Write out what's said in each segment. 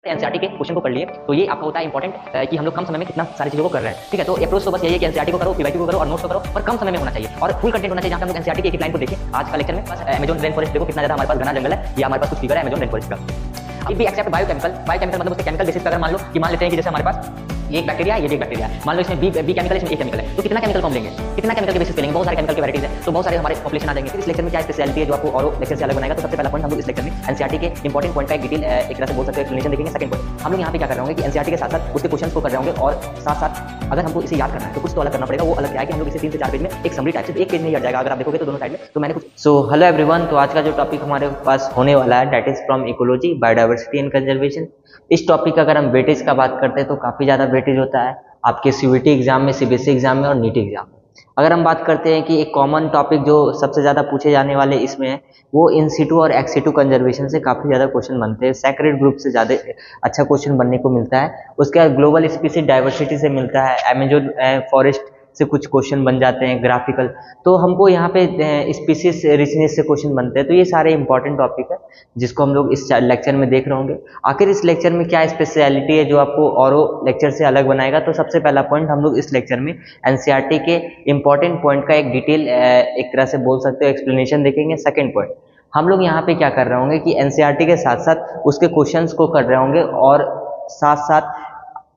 NCERT के question को कर लिए तो ये आपका होता है इंपॉर्टेंट कि हम लोग कम समय में कितना सारी चीजों को कर रहे हैं। ठीक है, तो अप्रोच तो बस यही है कि एनसीईआरटी को करो, पीवाईक्यू को करो और नोट्स को करो, पर कम समय में होना चाहिए और फुल कंटेंट होना चाहिए। जहां पे हम लोग एनसीईआरटी की एक लाइन को देखें। आज का लेक्चर में बस अमेज़न रेन फॉरेस्ट देखो कितना ज्यादा हमारे पास घना जंगल है, या हमारे पास कुछ फिगर है अमेज़न रेन फॉरेस्ट का। अब भी एक्सेप्ट बायोकेमिकल मतलब उसके केमिकल बेसिस पे अगर मान लेते हैं कि जैसे हमारे पास ये एक बैक्टीरिया है, ये एक बैक्टीरिया है, मान लो इसमें बी केमिकल है, इसमें ए केमिकल है, तो कितना केमिकल हम लेंगे, कितना केमिकल के बेसिस पे लेंगे, बहुत सारे केमिकल की वैरायटीज है, तो बहुत सारे हमारे पॉपुलेशन आ जाएंगे। फिर इस लेक्चर में क्या स्पेशलिटी है जो आपको और लेक्चर से अलग बनाएगा। तो सबसे पहला पॉइंट हम लोग इस लेक्चर में एनसीईआरटी के इंपॉर्टेंट पॉइंट का एक डिटेल एक तरह से बोल सकते हैं एक्सप्लेनेशन देखेंगे। सेकंड पॉइंट हम लोग यहाँ पे क्या कर रहे होंगे कि एनसीईआरटी के साथ साथ उसके क्वेश्चंस को कर रहे होंगे और साथ साथ अगर हमको इसे याद करना है तो कुछ तो अलग करना पड़ेगा। वो अलग क्या है कि हम लोग इसे 3 से 4 पेज में एक समरी टाइप से एक पेज में याद जाएगा अगर आप देखोगे तो दोनों साइड में। तो मैंने कुछ हेलो एवरीवन, तो आज का जो टॉपिक हमारे पास होने वाला है that is from ecology, biodiversity and conservation. इस टॉपिक का अगर हम वेटेज का बात करते हैं तो काफ़ी ज़्यादा वेटेज होता है आपके सीयूईटी एग्जाम में, सीबीएसई एग्जाम में और नीट एग्जाम में। अगर हम बात करते हैं कि एक कॉमन टॉपिक जो सबसे ज़्यादा पूछे जाने वाले इसमें है वो इन सिटू और एक्स सिटू कंजर्वेशन से काफ़ी ज़्यादा क्वेश्चन बनते हैं। सैक्रेड ग्रुप से ज़्यादा अच्छा क्वेश्चन बनने को मिलता है। उसके बाद ग्लोबल स्पीसीज डाइवर्सिटी से मिलता है, अमेजोन फॉरेस्ट से कुछ क्वेश्चन बन जाते हैं ग्राफिकल। तो हमको यहाँ पे स्पीसीज रिचनेस से क्वेश्चन बनते हैं। तो ये सारे इंपॉर्टेंट टॉपिक है जिसको हम लोग इस लेक्चर में देख रहे होंगे। आखिर इस लेक्चर में क्या स्पेशलिटी है जो आपको और लेक्चर से अलग बनाएगा। तो सबसे पहला पॉइंट हम लोग इस लेक्चर में एनसीईआरटी के इंपॉर्टेंट पॉइंट का एक डिटेल एक तरह से बोल सकते हो एक्सप्लेनेशन देखेंगे। सेकेंड पॉइंट हम लोग यहाँ पे क्या कर रहे होंगे कि एनसीईआरटी के साथ साथ उसके क्वेश्चंस को कर रहे होंगे और साथ साथ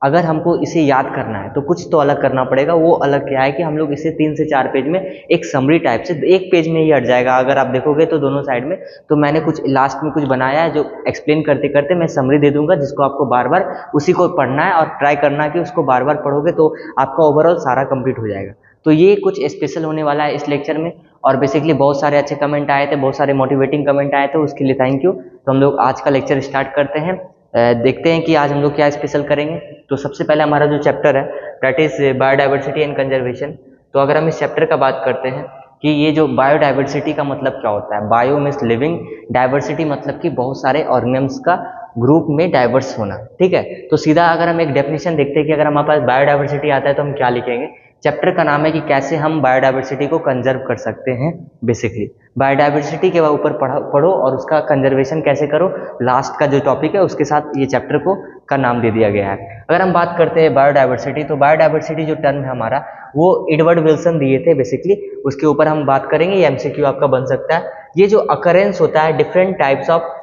अगर हमको इसे याद करना है तो कुछ तो अलग करना पड़ेगा। वो अलग क्या है कि हम लोग इसे 3 से 4 पेज में एक समरी टाइप से एक पेज में ही हट जाएगा अगर आप देखोगे तो दोनों साइड में। तो मैंने कुछ लास्ट में कुछ बनाया है जो एक्सप्लेन करते करते मैं समरी दे दूंगा जिसको आपको बार बार उसी को पढ़ना है और ट्राई करना है कि उसको बार बार पढ़ोगे तो आपका ओवरऑल सारा कंप्लीट हो जाएगा। तो ये कुछ स्पेशल होने वाला है इस लेक्चर में। और बेसिकली बहुत सारे अच्छे कमेंट आए थे, बहुत सारे मोटिवेटिंग कमेंट आए थे, उसके लिए थैंक यू। तो हम लोग आज का लेक्चर स्टार्ट करते हैं। देखते हैं कि आज हम लोग क्या स्पेशल करेंगे। तो सबसे पहले हमारा जो चैप्टर है that is biodiversity and conservation. तो अगर हम इस चैप्टर का बात करते हैं कि ये जो बायोडाइवर्सिटी का मतलब क्या होता है। बायो मीन्स लिविंग, डाइवर्सिटी मतलब कि बहुत सारे ऑर्गेनिम्स का ग्रुप में डाइवर्स होना। ठीक है, तो सीधा अगर हम एक डेफिनेशन देखते हैं कि अगर हमारे पास बायोडाइवर्सिटी आता है तो हम क्या लिखेंगे। चैप्टर का नाम है कि कैसे हम बायोडाइवर्सिटी को कंजर्व कर सकते हैं। बेसिकली बायोडाइवर्सिटी के ऊपर पढ़ो और उसका कंजर्वेशन कैसे करो। लास्ट का जो टॉपिक है उसके साथ ये चैप्टर को का नाम दे दिया गया है। अगर हम बात करते हैं बायोडाइवर्सिटी, तो बायोडाइवर्सिटी जो टर्म है हमारा वो एडवर्ड विल्सन दिए थे बेसिकली। उसके ऊपर हम बात करेंगे, ये एमसीक्यू आपका बन सकता है। ये जो अकरेंस होता है डिफरेंट टाइप्स ऑफ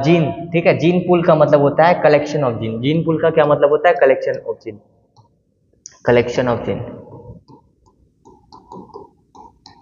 जीन। ठीक है, जीन पूल का मतलब होता है collection of gene. Gene pool का क्या मतलब होता है? Collection of gene, collection of gene.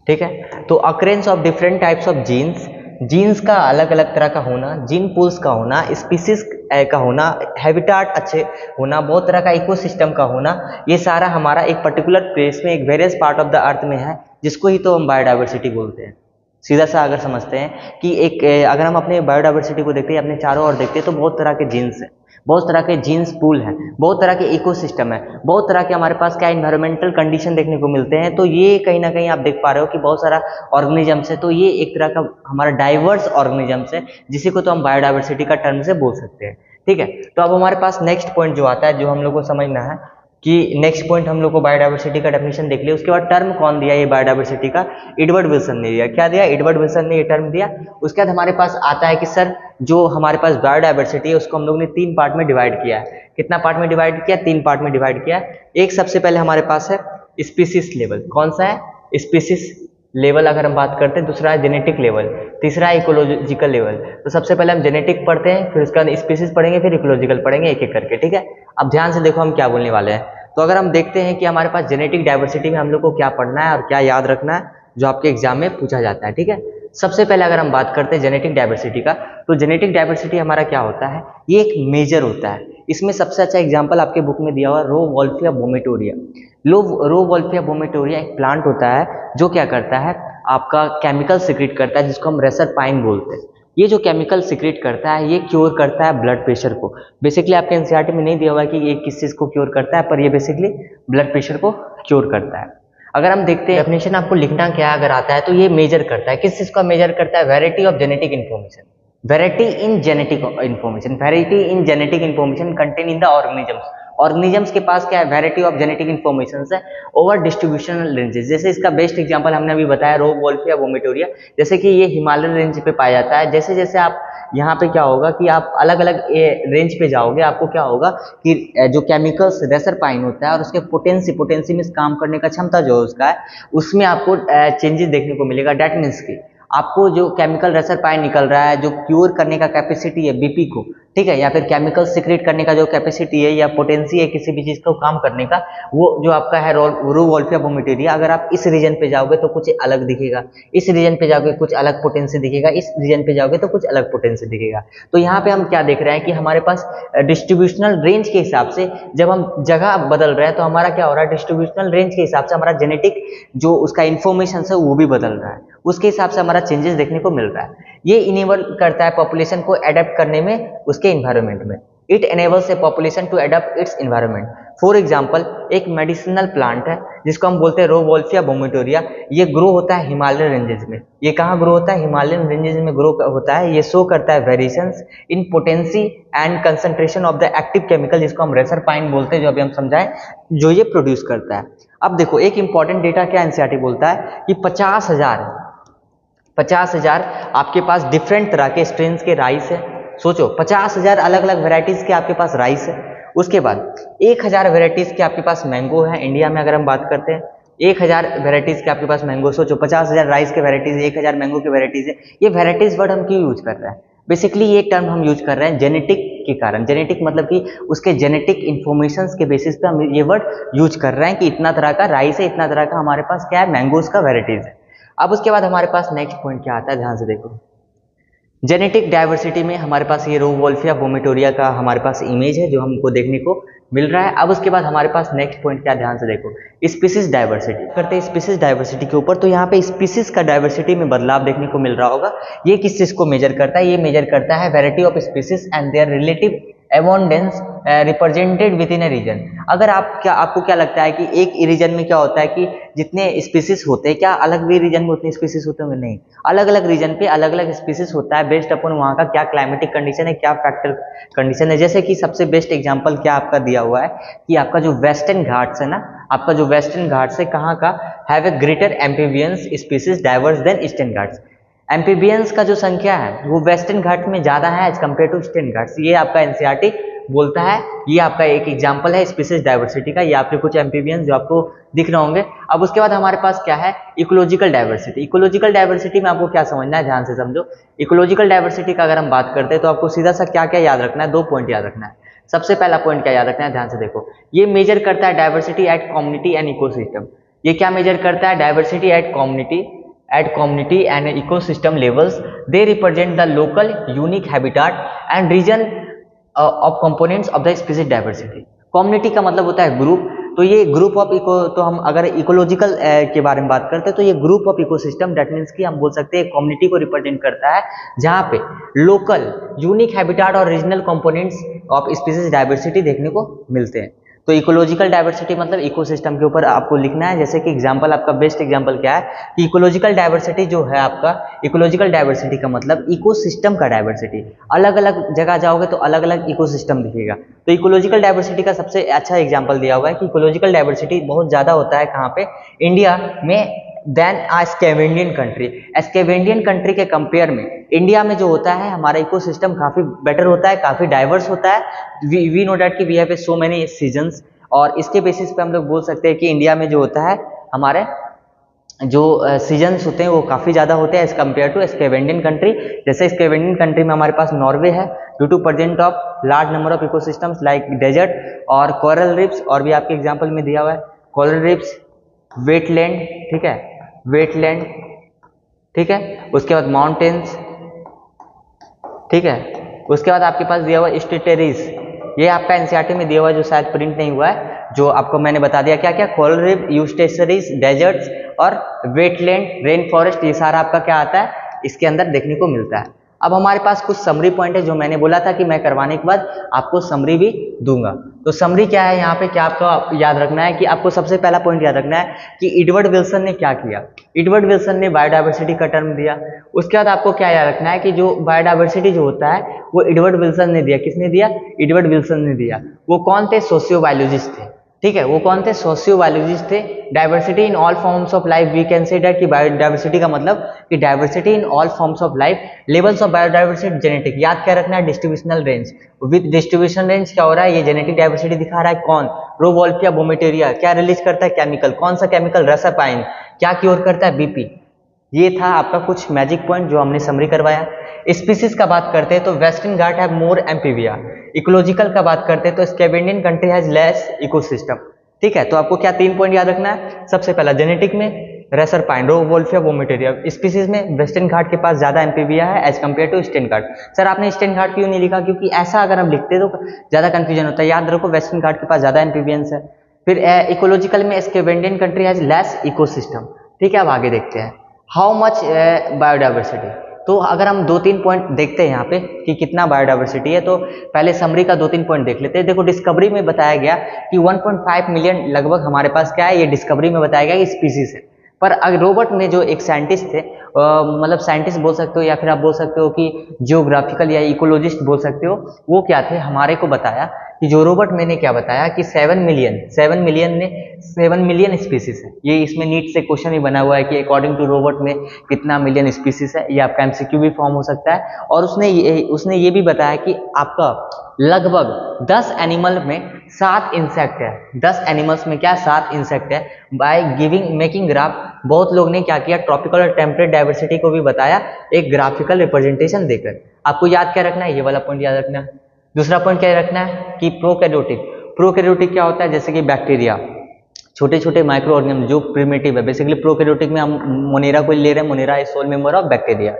ठीक है, तो occurrence of different types of genes, genes का अलग अलग तरह का होना, जीन पूल्स का होना, स्पीसीज का होना, हैबिटाट अच्छे होना, बहुत तरह का इकोसिस्टम का होना, ये सारा हमारा एक पर्टिकुलर प्लेस में एक various part of the earth में है जिसको ही तो हम बायोडाइवर्सिटी बोलते हैं। सीधा सा अगर समझते हैं कि एक अगर हम अपने बायोडाइवर्सिटी को देखते हैं, अपने चारों ओर देखते हैं तो बहुत तरह के जीन्स हैं, बहुत तरह के जीन्स पूल हैं, बहुत तरह के इकोसिस्टम है, बहुत तरह के हमारे पास क्या इन्वायरमेंटल कंडीशन देखने को मिलते हैं। तो ये कहीं ना कहीं आप देख पा रहे हो कि बहुत सारा ऑर्गेनिजम्स है। तो ये एक तरह का हमारा डाइवर्स ऑर्गेनिजम्स है जिसी को तो हम बायोडाइवर्सिटी का टर्म से बोल सकते हैं। ठीक है, तो अब हमारे पास नेक्स्ट पॉइंट जो आता है जो हम लोग को समझना है कि नेक्स्ट पॉइंट हम लोग को बायोडाइवर्सिटी का डेफिनेशन देख लिया। उसके बाद टर्म कौन दिया ये बायोडाइवर्सिटी का? एडवर्ड विल्सन ने दिया। क्या दिया? एडवर्ड विल्सन ने ये टर्म दिया। उसके बाद हमारे पास आता है कि सर जो हमारे पास बायोडाइवर्सिटी है उसको हम लोग ने 3 पार्ट में डिवाइड किया है। कितना पार्ट में डिवाइड किया? 3 पार्ट में डिवाइड किया है। एक सबसे पहले हमारे पास है स्पीसीज लेवल। कौन सा है? स्पीसीज लेवल अगर हम बात करते हैं। दूसरा है जेनेटिक लेवल, तीसरा है इकोलॉजिकल लेवल। तो सबसे पहले हम जेनेटिक पढ़ते हैं, फिर उसके बाद स्पीसीज पढ़ेंगे, फिर इकोलॉजिकल पढ़ेंगे एक एक करके। ठीक है, अब ध्यान से देखो हम क्या बोलने वाले हैं। तो अगर हम देखते हैं कि हमारे पास जेनेटिक डाइवर्सिटी में हम लोग को क्या पढ़ना है और क्या याद रखना है जो आपके एग्जाम में पूछा जाता है। ठीक है, सबसे पहले अगर हम बात करते हैं जेनेटिक डाइवर्सिटी का, तो जेनेटिक डाइवर्सिटी हमारा क्या होता है? ये एक मेजर होता है। इसमें सबसे अच्छा एग्जाम्पल आपके बुक में दिया हुआ रो वोल्फिया वोमेटोरिया। रो वोल्फिया वोमेटोरिया एक प्लांट होता है जो क्या करता है, आपका केमिकल सिक्रेट करता है जिसको हम रेसरपाइन बोलते हैं। ये जो केमिकल सिक्रेट करता है ये क्योर करता है ब्लड प्रेशर को। बेसिकली आपके एनसीईआरटी में नहीं दिया हुआ है कि ये किस चीज को क्योर करता है, पर ये बेसिकली ब्लड प्रेशर को क्योर करता है। अगर हम देखते हैं डेफिनेशन आपको लिखना क्या अगर आता है तो ये मेजर करता है। किस चीज का मेजर करता है? Variety of genetic information, variety in genetic information, variety in genetic information contain in the organisms. Organisms के पास क्या है, वैरायटी ऑफ जेनेटिक इन्फॉर्मेशन है ओवर डिस्ट्रीब्यूशनल रेंजेस। जैसे इसका बेस्ट एग्जांपल हमने अभी बताया रो वोल्फिया वोमिटोरिया, जैसे कि ये हिमालयन रेंज पे पाया जाता है। जैसे जैसे आप यहाँ पे क्या होगा कि आप अलग अलग रेंज पे जाओगे, आपको क्या होगा कि जो केमिकल्स रेसरपाइन होता है और उसके पोटेंसी में काम करने का क्षमता जो है उसका है, उसमें आपको चेंजेस देखने को मिलेगा। डेट मीन्स की आपको जो केमिकल रेसरपाइन निकल रहा है, जो क्योर करने का कैपेसिटी है बीपी को, ठीक है, या फिर केमिकल सीक्रेट करने का जो कैपेसिटी है या पोटेंसी है किसी भी चीज को काम करने का, वो जो आपका है रो वोल्फिया वोमिटोरिया, अगर आप इस रीजन पे जाओगे तो कुछ अलग दिखेगा, इस रीजन पे जाओगे कुछ अलग पोटेंसी दिखेगा, इस रीजन पे जाओगे तो कुछ अलग पोटेंसी दिखेगा। तो यहाँ पे हम क्या देख रहे हैं कि हमारे पास डिस्ट्रीब्यूशनल रेंज के हिसाब से जब हम जगह बदल रहे हैं तो हमारा क्या हो रहा है, डिस्ट्रीब्यूशनल रेंज के हिसाब से हमारा जेनेटिक जो उसका इन्फॉर्मेशन है वो भी बदल रहा है, उसके हिसाब से हमारा चेंजेस देखने को मिल रहा है। ये इनेबल करता है पॉपुलेशन को एडेप्ट करने में उसके एनवायरनमेंट में। It enables a population to adapt its environment. For example एक मेडिसिनल प्लांट है जिसको हम बोलते हैं रो वोल्फिया वोमिटोरिया, ये ग्रो होता है हिमालयन रेंजेस में। ये कहाँ ग्रो होता है, हिमालयन रेंजेस में ग्रो होता है। ये शो करता है variations in potency and concentration of the active chemical, जिसको हम रेसरपाइन बोलते हैं, जो अभी हम समझाएं, जो ये प्रोड्यूस करता है। अब देखो एक इंपॉर्टेंट डेटा क्या एनसीईआरटी बोलता है कि 50,000 आपके पास डिफरेंट तरह के स्ट्रेन्स के राइस है। सोचो 50,000 अलग अलग वेराइटीज के आपके पास राइस है। उसके बाद 1,000 वेराइटीज के आपके पास मैंगो है। इंडिया में अगर हम बात करते हैं 1,000 वेराइटीज के आपके पास मैंगो। सोचो 50,000 राइस के वेराइटीज, 1,000 मैंगो की वेराइटीज है। ये वेराइटीज वर्ड हम क्यों यूज कर रहे हैं, बेसिकली ये टर्म हम यूज कर रहे हैं जेनेटिक के कारण। जेनेटिक मतलब कि उसके जेनेटिक इन्फॉर्मेशन के बेसिस पे हम ये वर्ड यूज कर रहे हैं कि इतना तरह का राइस है, इतना तरह का हमारे पास क्या है, मैंगोज का वेराइटीज है। अब उसके बाद हमारे पास नेक्स्ट पॉइंट क्या आता है, ध्यान से देखो। जेनेटिक डाइवर्सिटी में हमारे पास ये रो वोल्फिया वोमिटोरिया का हमारे पास इमेज है जो हमको देखने को मिल रहा है। अब उसके बाद हमारे पास नेक्स्ट पॉइंट क्या, ध्यान से देखो, स्पीसीज डाइवर्सिटी। करते हैं स्पीसीज डाइवर्सिटी के ऊपर, तो यहाँ पे स्पीसीज का डाइवर्सिटी में बदलाव देखने को मिल रहा होगा। ये किस चीज को मेजर करता है, ये मेजर करता है variety of species and their relative abundance represented within a region. अगर आपको क्या लगता है कि एक रीजन में क्या होता है कि जितने स्पीसीज होते हैं, क्या अलग भी रीजन में उतने स्पीसीज होते होंगे? नहीं, अलग अलग रीजन पे अलग अलग स्पीसीज होता है बेस्ड अपॉन वहाँ का क्या क्लाइमेटिक कंडीशन है, क्या फैक्टर कंडीशन है। जैसे कि सबसे बेस्ट एग्जांपल क्या आपका दिया हुआ है कि आपका जो वेस्टर्न घाट्स है ना, आपका जो वेस्टर्न घाट्स है कहाँ का, have a greater amphibians species diverse than eastern Ghats. Amphibians का जो संख्या है वो वेस्टर्न घाट में ज्यादा है as compare to eastern Ghats. ये आपका एनसीईआरटी बोलता है। ये आपका एक एग्जांपल है स्पीसीज डाइवर्सिटी का। ये आपके कुछ एम्फीबियंस जो आपको दिख रहे होंगे। अब उसके बाद हमारे पास क्या है, इकोलॉजिकल डाइवर्सिटी। इकोलॉजिकल डाइवर्सिटी में आपको क्या समझना है, ध्यान से समझो। इकोलॉजिकल डाइवर्सिटी का अगर हम बात करते हैं तो आपको सीधा सा क्या क्या याद रखना है, 2 पॉइंट याद रखना है। सबसे पहला पॉइंट क्या याद रखना है, ध्यान से देखो, ये मेजर करता है diversity at community and ecosystem. ये क्या मेजर करता है, diversity at community and ecosystem levels. They represent the local unique habitat and region of components of the species diversity. Community का मतलब होता है ग्रुप, तो ये ग्रुप ऑफ इको, तो हम अगर इकोलॉजिकल के बारे में बात करते हैं तो ये group of ecosystem, that means कि हम बोल सकते हैं कम्युनिटी को रिप्रेजेंट करता है जहाँ पे लोकल यूनिक हैबिटेट और regional components of species diversity देखने को मिलते हैं। तो इकोलॉजिकल डाइवर्सिटी मतलब इकोसिस्टम के ऊपर आपको लिखना है। जैसे कि एग्जांपल, आपका बेस्ट एग्जांपल क्या है कि इकोलॉजिकल डाइवर्सिटी जो है आपका, इकोलॉजिकल डाइवर्सिटी का मतलब इकोसिस्टम का डाइवर्सिटी। अलग अलग जगह जाओगे तो अलग अलग इकोसिस्टम दिखेगा। तो इकोलॉजिकल डाइवर्सिटी का सबसे अच्छा एग्जांपल दिया हुआ है कि इकोलॉजिकल डाइवर्सिटी बहुत ज्यादा होता है कहाँ पे, इंडिया में, देन आ स्कैवेंडियन कंट्री। स्कैवेंडियन कंट्री के कंपेयर में इंडिया में जो होता है हमारा इकोसिस्टम काफी बेटर होता है, काफी डाइवर्स होता है। वी नो दैट कि we have so many seasons, और इसके बेसिस पे हम लोग बोल सकते हैं कि इंडिया में जो होता है हमारे जो सीजन्स होते हैं वो काफी ज्यादा होते हैं as compare to Scandinavian country. जैसे स्कैवेंडियन कंट्री में हमारे पास नॉर्वे है, due to present of large number of ecosystems like desert और कोरल रिफ्स, और भी आपके एग्जाम्पल में दिया हुआ है कोरल रिफ्स, वेटलैंड, ठीक है, वेटलैंड, ठीक है, उसके बाद माउंटेन्स, ठीक है, उसके बाद आपके पास दिया हुआ एस्टुअरीज। ये आपका एनसीईआरटी में दिया हुआ है जो शायद प्रिंट नहीं हुआ है, जो आपको मैंने बता दिया क्या क्या, कोरल रिफ, एस्टुअरीज, डेजर्ट्स और वेटलैंड, रेन फॉरेस्ट, ये सारा आपका क्या आता है इसके अंदर देखने को मिलता है। अब हमारे पास कुछ समरी पॉइंट है जो मैंने बोला था कि मैं करवाने के बाद आपको समरी भी दूंगा। तो समरी क्या है यहाँ पे, क्या आपको याद रखना है कि आपको सबसे पहला पॉइंट याद रखना है कि एडवर्ड विल्सन ने क्या किया। एडवर्ड विल्सन ने बायोडाइवर्सिटी का टर्म दिया। उसके बाद आपको क्या याद रखना है कि जो बायोडाइवर्सिटी जो होता है वो एडवर्ड विल्सन ने दिया। किसने दिया? एडवर्ड विल्सन ने दिया। वो कौन थे? सोशियोबायोलॉजिस्ट थे। ठीक है, वो कौन थे? सोशियोबायोलॉजिस्ट थे। Diversity in all forms of life we can say that कि बायोडाइवर्सिटी का मतलब कि diversity in all forms of life, levels of biodiversity genetic. याद क्या रखना है? Distributional range. With distribution range क्या हो रहा है? ये जेनेटिक डाइवर्सिटी दिखा रहा है। कौन? रोवोल्फिया वोमेटेरिया। क्या रिलीज करता है? केमिकल। कौन सा केमिकल? रसापाइन। क्या क्योर करता है? बीपी। ये था आपका कुछ मैजिक पॉइंट जो हमने समरी करवाया। स्पीसीज का बात करते हैं तो western Ghat have more amphibia. Ecological का बात करते हैं तो स्कैवेंडियन कंट्री हैज लेस इकोसिस्टम। ठीक है, तो आपको क्या 3 पॉइंट याद रखना है? सबसे पहला जेनेटिक में रेसरपाइन, रोवोल्फिया वोमेटेरिया। स्पीसीज में वेस्टर्न घाट के पास ज्यादा एम्फीबिया है as compare to eastern Ghat. Sir आपने ईस्टर्न घाट क्यों नहीं लिखा? क्योंकि ऐसा अगर हम लिखते तो ज्यादा कंफ्यूजन होता है। याद रखो वेस्टर्न घाट के पास ज्यादा एम्फीबियंस है। फिर इकोलॉजिकल में स्कैवेंडियन कंट्री हैज लेस इकोसिस्टम। ठीक है, अब आगे देखते हैं हाउ मच बायोडाइवर्सिटी। तो अगर हम 2-3 पॉइंट देखते हैं यहाँ पे कि कितना बायोडाइवर्सिटी है, तो पहले समरी का 2-3 पॉइंट देख लेते हैं। देखो डिस्कवरी में बताया गया कि 1.5 मिलियन लगभग हमारे पास क्या है, ये डिस्कवरी में बताया गया कि स्पीसीज है। पर अगर रॉबर्ट में जो एक साइंटिस्ट थे, मतलब साइंटिस्ट बोल सकते हो या फिर आप बोल सकते हो कि जियोग्राफिकल या इकोलॉजिस्ट बोल सकते हो, वो क्या थे, हमारे को बताया कि जो रॉबर्ट मैंने क्या बताया कि 7 मिलियन स्पीसीज है। ये इसमें नीट से क्वेश्चन ही बना हुआ है कि अकॉर्डिंग टू रॉबर्ट में कितना मिलियन स्पीसीज है। ये आपका एमसीक्यू भी फॉर्म हो सकता है। और उसने ये भी बताया कि आपका लगभग 10 एनिमल में 7 इंसेक्ट है। 10 एनिमल्स में क्या? 7 इंसेक्ट है। बाय मेकिंग ग्राफ, बहुत लोग ने क्या किया, ट्रॉपिकल और टेम्परेट डाइवर्सिटी को भी बताया एक ग्राफिकल रिप्रेजेंटेशन देकर। आपको याद क्या रखना है? ये वाला पॉइंट याद रखना है। दूसरा पॉइंट क्या रखना है कि प्रोकैरियोटिक क्या होता है? जैसे कि बैक्टीरिया, छोटे छोटे माइक्रो ऑर्गेनिज्म जो प्रिमिटिव है। बेसिकली प्रोकैरियोटिक में हम मोनेरा को ले रहे हैं। Monera is sole member of bacteria.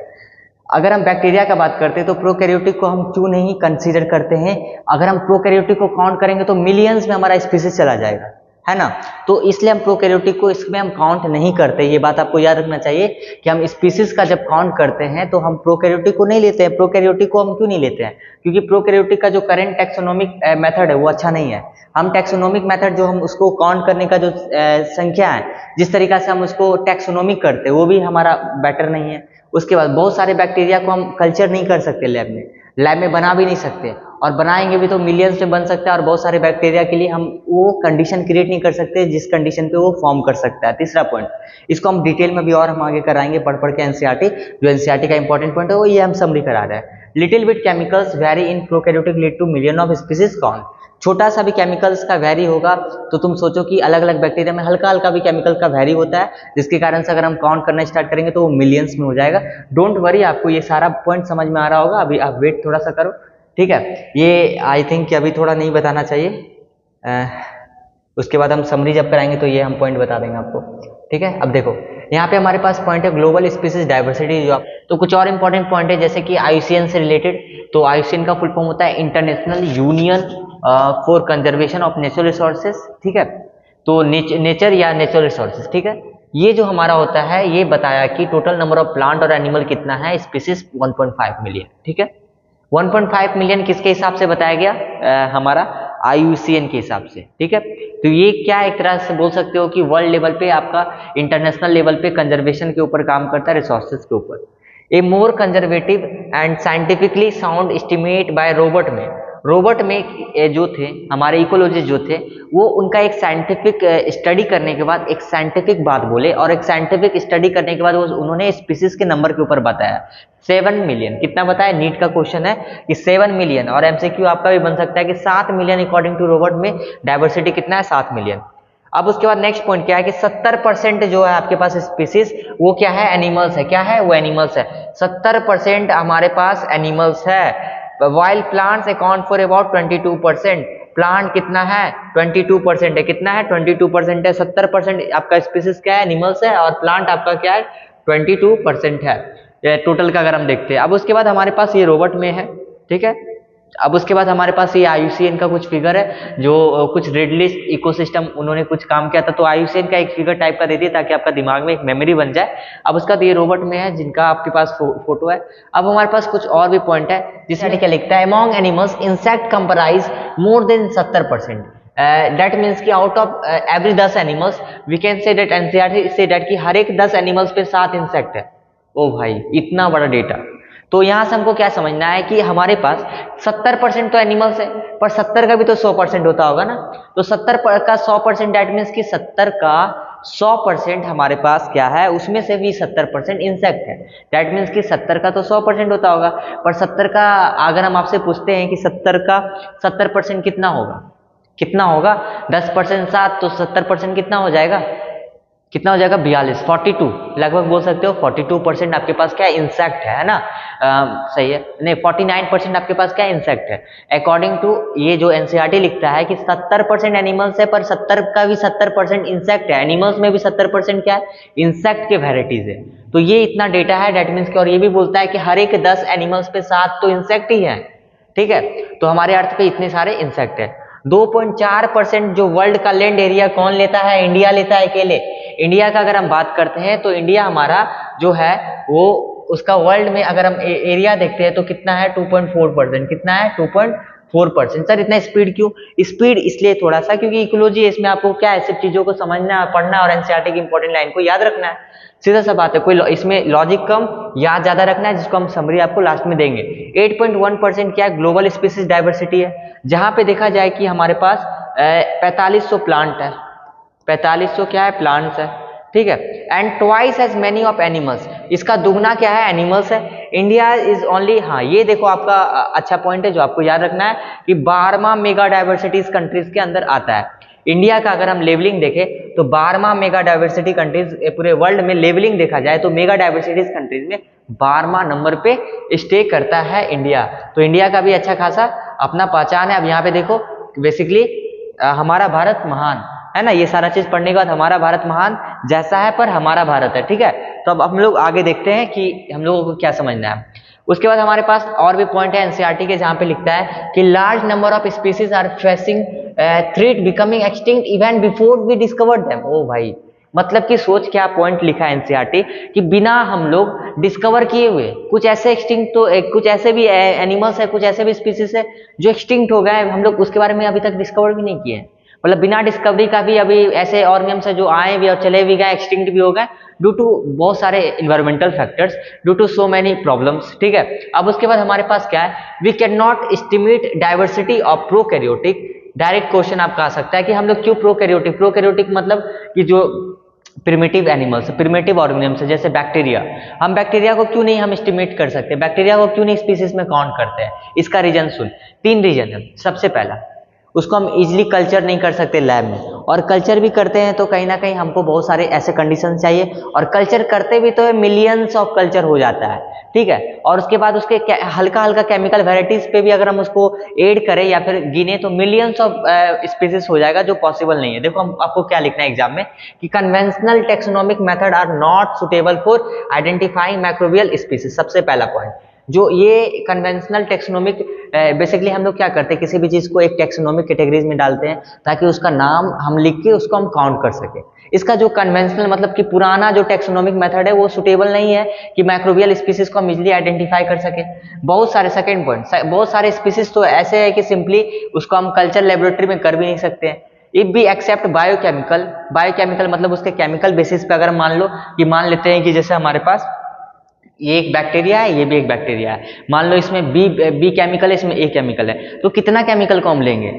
अगर हम बैक्टीरिया का बात करते हैं तो प्रोकैरियोटिक को हम क्यों नहीं कंसीडर करते हैं? अगर हम प्रोकैरियोटिक को काउंट करेंगे तो मिलियंस में हमारा स्पीसीज चला जाएगा, है ना। तो इसलिए हम प्रोकैरियोटिक को इसमें हम काउंट नहीं करते। ये बात आपको याद रखना चाहिए कि हम स्पीसीज का जब काउंट करते हैं तो हम प्रोकैरियोटिक को नहीं लेते हैं। प्रोकैरियोटिक को हम क्यों नहीं लेते हैं? क्योंकि प्रोकैरियोटिक का जो करंट टैक्सोनॉमिक मेथड है वो अच्छा नहीं है। हम टैक्सोनॉमिक मेथड जो हम उसको काउंट करने का जो संख्या है, जिस तरीका से हम उसको टैक्सोनॉमिक करते हैं वो भी हमारा बेटर नहीं है। उसके बाद बहुत सारे बैक्टीरिया को हम कल्चर नहीं कर सकते लैब में बना भी नहीं सकते, और बनाएंगे भी तो मिलियंस में बन सकता है। और बहुत सारे बैक्टीरिया के लिए हम वो कंडीशन क्रिएट नहीं कर सकते जिस कंडीशन पे वो फॉर्म कर सकता है। तीसरा पॉइंट, इसको हम डिटेल में भी और हम आगे कराएंगे पढ़ के एनसीईआरटी। जो एनसीईआरटी का इंपॉर्टेंट पॉइंट है वो ये हम समरी करा रहे हैं। Little bit chemicals very in prokaryotic lead two million of species count. छोटा सा भी केमिकल्स का वेरी होगा तो तुम सोचो कि अलग अलग बैक्टीरिया में हल्का हल्का भी केमिकल का वेरी होता है, जिसके कारण से अगर हम काउंट करना स्टार्ट करेंगे तो वो मिलियंस में हो जाएगा। डोंट वरी, आपको ये सारा पॉइंट समझ में आ रहा होगा। अभी आप वेट थोड़ा सा करो, ठीक है। ये आई थिंक कि अभी थोड़ा नहीं बताना चाहिए। उसके बाद हम समरी जब कराएंगे तो ये हम पॉइंट बता देंगे आपको, ठीक है। अब देखो यहाँ पे हमारे पास पॉइंट है ग्लोबल स्पीसीज डाइवर्सिटी। जो तो कुछ और इंपॉर्टेंट पॉइंट है जैसे कि आईयूसीएन से रिलेटेड। तो आईयूसीएन का फुल फॉर्म होता है international union for conservation of natural resources, ठीक है। तो नेचर या नेचुरल रिसोर्सेज, ठीक है। ये जो हमारा होता है ये बताया कि टोटल नंबर ऑफ प्लांट और एनिमल कितना है, स्पीसीज 1.5 मिलियन, ठीक है। 1.5 मिलियन किसके हिसाब से बताया गया? हमारा आईयूसीएन के हिसाब से, ठीक है। तो ये क्या एक तरह से बोल सकते हो कि वर्ल्ड लेवल पे आपका इंटरनेशनल लेवल पे कंजर्वेशन के ऊपर काम करता है, रिसोर्सेज के ऊपर। A more conservative and scientifically sound estimate by Robert में जो थे हमारे इकोलॉजिस्ट जो थे, वो उनका एक साइंटिफिक स्टडी करने के बाद एक साइंटिफिक बात बोले, और एक साइंटिफिक स्टडी करने के बाद उन्होंने स्पीसीज के नंबर के ऊपर बताया 7 मिलियन। कितना बताया? नीट का क्वेश्चन है कि 7 मिलियन, और एमसीक्यू आपका भी बन सकता है कि 7 मिलियन अकॉर्डिंग टू रॉबर्ट में डाइवर्सिटी कितना है? 7 मिलियन। अब उसके बाद नेक्स्ट पॉइंट क्या है कि 70% जो है आपके पास स्पीसीज वो क्या है? एनिमल्स है। क्या है? वो एनिमल्स है। 70% हमारे पास एनिमल्स है। Wild plants account for about 22%। Plant कितना है? 22% है। कितना है? 22% है। 70% आपका स्पीसीज क्या है? एनिमल्स है, और प्लांट आपका क्या है? 22% है टोटल का अगर हम देखते हैं। अब उसके बाद हमारे पास ये रॉबर्ट में है, ठीक है। अब उसके बाद हमारे पास ये IUCN का कुछ फिगर है, जो कुछ रेड लिस्ट इकोसिस्टम उन्होंने कुछ काम किया था, तो IUCN का एक फिगर टाइप का दे दिया ताकि आपका दिमाग में एक मेमोरी बन जाए। अब उसका तो ये रोबोट में है जिनका आपके पास फोटो है। अब हमारे पास कुछ और भी पॉइंट है जिसमें क्या लिखता है, among animals insect comprise more than 70%। That means कि out of every 10 animals we can say that NCERT से दैट कि हर एक 10 एनिमल्स पे 7 इंसेक्ट है। ओ भाई, इतना बड़ा डेटा। तो यहां से हमको क्या समझना है कि हमारे पास 70% तो एनिमल्स है, पर 70 का भी तो 100% होता होगा ना। तो 70 का 100% दैट मीन्स कि 70 का 100% हमारे पास क्या है, उसमें से भी 70% इंसेक्ट है। दैट मीन्स कि 70 का तो 100% होता होगा, पर 70 का अगर हम आपसे पूछते हैं कि 70 का 70% कितना होगा, कितना होगा, 10% 7 तो 70% कितना हो जाएगा, कितना हो जाएगा, 42, 42 लगभग बोल सकते हो। 42% आपके पास क्या इंसेक्ट है ना। सही है, नहीं 49% आपके पास क्या इंसेक्ट है। अकॉर्डिंग टू ये जो एनसीईआरटी लिखता है कि 70% एनिमल्स है, पर 70 का भी 70% इंसेक्ट है। एनिमल्स में भी 70% क्या है, इंसेक्ट के वेराइटीज है। तो ये इतना डेटा है, डेट मीन्स कि, और ये भी बोलता है कि हर एक 10 एनिमल्स पे 7 तो इंसेक्ट ही है। ठीक है, तो हमारे अर्थ पे इतने सारे इंसेक्ट है। 2.4% जो वर्ल्ड का लैंड एरिया कौन लेता है, इंडिया लेता है अकेले। इंडिया का अगर हम बात करते हैं तो इंडिया हमारा जो है वो उसका वर्ल्ड में अगर हम एरिया देखते हैं तो कितना है, 2.4%। कितना है, 2.4%। सर इतना स्पीड क्यों, स्पीड इसलिए थोड़ा सा क्योंकि इकोलॉजी है, इसमें आपको क्या है, सिर्फ चीजों को समझना, पढ़ना और एनसीईआरटी की इंपॉर्टेंट लाइन को याद रखना है। सीधा सा बात है, कोई इसमें लॉजिक कम, याद ज्यादा रखना है, जिसको हम समरी आपको लास्ट में देंगे। 8.1% क्या है, ग्लोबल स्पीसीज डाइवर्सिटी है, जहां पे देखा जाए कि हमारे पास 4500 प्लांट है, 4500 क्या है, प्लांट्स है। ठीक है, and twice as many of animals, इसका दुगना क्या है, एनिमल्स है। इंडिया इज ओनली, हाँ ये देखो आपका अच्छा पॉइंट है जो आपको याद रखना है कि 12वां मेगा डाइवर्सिटीज कंट्रीज के अंदर आता है। इंडिया का अगर हम लेवलिंग देखें तो 12वां मेगा डाइवर्सिटी कंट्रीज, पूरे वर्ल्ड में लेवलिंग देखा जाए तो मेगा डाइवर्सिटीज कंट्रीज में 12वां नंबर पे स्टे करता है इंडिया। तो इंडिया का भी अच्छा खासा अपना पहचान है। अब यहाँ पे देखो बेसिकली हमारा भारत महान है ना, ये सारा चीज पढ़ने के बाद हमारा भारत महान जैसा है पर हमारा भारत है। ठीक है, तो अब हम लोग आगे देखते हैं कि हम लोगों को क्या समझना है। उसके बाद हमारे पास और भी पॉइंट है एनसीईआरटी के, जहां पे लिखता है कि large number of species are facing threat becoming extinct even before we discovered them. ओ भाई, मतलब कि सोच क्या पॉइंट लिखा है एनसीईआरटी कि बिना हम लोग डिस्कवर किए हुए कुछ ऐसे एक्सटिंक्ट, तो कुछ ऐसे भी एनिमल्स है, कुछ ऐसे भी स्पीसीज है जो एक्सटिंक्ट हो गए, हम लोग उसके बारे में अभी तक डिस्कवर भी नहीं किए हैं। मतलब बिना डिस्कवरी का भी अभी ऐसे ऑर्गेनिम्स है जो आए भी और चले भी गए, एक्सटिंक्ट भी हो गए ड्यू टू बहुत सारे environmental factors, due to so many problems. ठीक है, अब उसके बाद हमारे पास क्या है, we can not estimate diversity of prokaryotic. Direct question आपका आ सकता है कि हम लोग क्यों प्रोकैरियोटिक, प्रोकैरियोटिक मतलब कि जो प्रिमिटिव एनिमल्स, प्रिमिटिव ऑर्गेनिम्स जैसे बैक्टीरिया, हम बैक्टीरिया को क्यों नहीं हम एस्टिमेट कर सकते, बैक्टीरिया को क्यों नहीं स्पीसीज में काउंट करते हैं। इसका रीजन सुन, 3 रीजन है। सबसे पहला, उसको हम इजीली कल्चर नहीं कर सकते लैब में, और कल्चर भी करते हैं तो कहीं ना कहीं हमको बहुत सारे ऐसे कंडीशन चाहिए, और कल्चर करते भी तो मिलियंस ऑफ कल्चर हो जाता है। ठीक है, और उसके बाद उसके हल्का हल्का केमिकल वेराइटीज पे भी अगर हम उसको ऐड करें या फिर गिने तो मिलियंस ऑफ स्पीसीज हो जाएगा, जो पॉसिबल नहीं है। देखो हम आपको क्या लिखना है एग्जाम में कि conventional taxonomic method are not suitable for identifying microbial species. सबसे पहला पॉइंट, जो ये कन्वेंशनल टेक्सोनोमिक, बेसिकली हम लोग क्या करते हैं, किसी भी चीज को एक टेक्सोनोमिक कैटेगरीज में डालते हैं ताकि उसका नाम हम लिख के उसको हम काउंट कर सके। इसका जो कन्वेंशनल मतलब कि पुराना जो टेक्सोनोमिक मेथड है वो सुटेबल नहीं है कि माइक्रोबियल स्पीसीज को हम इजीली आइडेंटिफाई कर सके। बहुत सारे, सेकंड पॉइंट, बहुत सारे स्पीसीज तो ऐसे है कि सिंपली उसको हम कल्चर लेबोरेटरी में कर भी नहीं सकते हैं। इफ भी एक्सेप्ट बायोकेमिकल, बायोकेमिकल मतलब उसके केमिकल बेसिस पे अगर मान लो कि मान लेते हैं कि जैसे हमारे पास ये एक बैक्टीरिया है, ये भी एक बैक्टीरिया है, मान लो इसमें बी केमिकल है, इसमें ए केमिकल है, तो कितना केमिकल को हम लेंगे,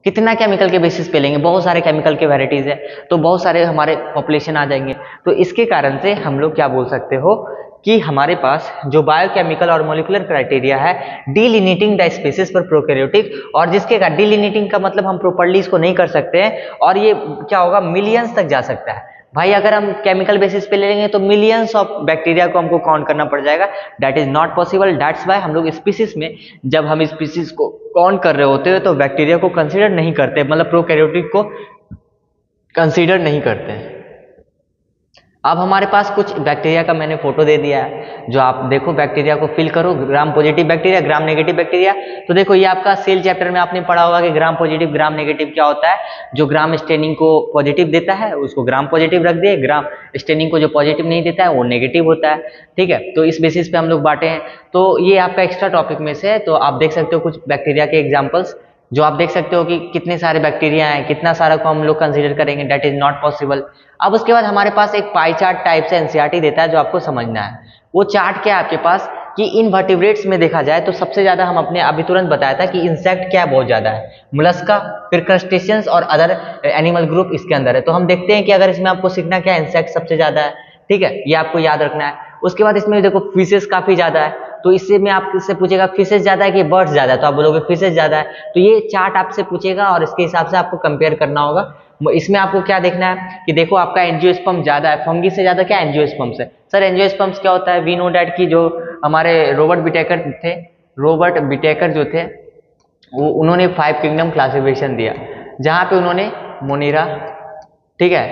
कितना केमिकल के बेसिस पे लेंगे, बहुत सारे केमिकल के वैरायटीज है, तो बहुत सारे हमारे पॉपुलेशन आ जाएंगे। तो इसके कारण से हम लोग क्या बोल सकते हो कि हमारे पास जो बायोकेमिकल और मोलिकुलर क्राइटेरिया है डिलिनिटिंग द स्पीसीज फॉर प्रोकैरियोटिक, और जिसके का डिलिनिटिंग का मतलब हम प्रॉपर्ली इसको नहीं कर सकते हैं, और ये क्या होगा, मिलियंस तक जा सकता है। भाई अगर हम केमिकल बेसिस पे ले लेंगे तो मिलियंस ऑफ बैक्टीरिया को हमको काउंट करना पड़ जाएगा, that is not possible. That's why हम लोग स्पीसीज में जब हम स्पीसीज को काउंट कर रहे होते हैं तो बैक्टीरिया को कंसीडर नहीं करते, मतलब प्रोकैरियोटिक को कंसीडर नहीं करते हैं। अब हमारे पास कुछ बैक्टीरिया का मैंने फोटो दे दिया है, जो आप देखो बैक्टीरिया को फिल करो, gram positive bacteria, gram negative bacteria. तो देखो ये आपका सेल चैप्टर में आपने पढ़ा होगा कि ग्राम पॉजिटिव ग्राम नेगेटिव क्या होता है। जो ग्राम स्टेनिंग को पॉजिटिव देता है उसको ग्राम पॉजिटिव रख दिए, ग्राम स्टेनिंग को जो पॉजिटिव नहीं देता है वो नेगेटिव होता है। ठीक है, तो इस बेसिस पे हम लोग बांटे हैं। तो ये आपका एक्स्ट्रा टॉपिक में से है, तो आप देख सकते हो कुछ बैक्टीरिया के एग्जाम्पल्स, जो आप देख सकते हो कि कितने सारे बैक्टीरिया हैं, कितना सारा को हम लोग कंसीडर करेंगे, दैट इज नॉट पॉसिबल। अब उसके बाद हमारे पास एक पाई चार्ट टाइप से एनसीईआरटी देता है जो आपको समझना है। वो चार्ट क्या है आपके पास कि इनवर्टिब्रेट्स में देखा जाए तो सबसे ज्यादा हम अपने अभी तुरंत बताया था कि इंसेक्ट क्या बहुत ज्यादा है, मोलस्का, फिर क्रस्टेशियंस और अदर एनिमल ग्रुप इसके अंदर है। तो हम देखते हैं कि अगर इसमें आपको सीखना क्या, इंसेक्ट सबसे ज्यादा है। ठीक है, ये आपको याद रखना है। उसके बाद इसमें देखो फिशेस काफी ज्यादा है, तो इससे में आपसे पूछेगा फिशेस ज्यादा है कि बर्ड्स ज्यादा है, तो आप बोलोगे फिशेस ज्यादा है। तो ये चार्ट आपसे पूछेगा और इसके हिसाब से आपको कंपेयर करना होगा। इसमें आपको क्या देखना है कि देखो आपका एंजियोस्पर्म ज्यादा है, फंगी से ज्यादा क्या एंजियोस्पर्म्स है। सर एंजियोस्पर्म्स क्या होता है? वी नो डैट कि जो हमारे रॉबर्ट बिटेकर जो थे वो उन्होंने 5 किंगडम क्लासिफिकेशन दिया, जहां पे उन्होंने मोनिरा, ठीक है,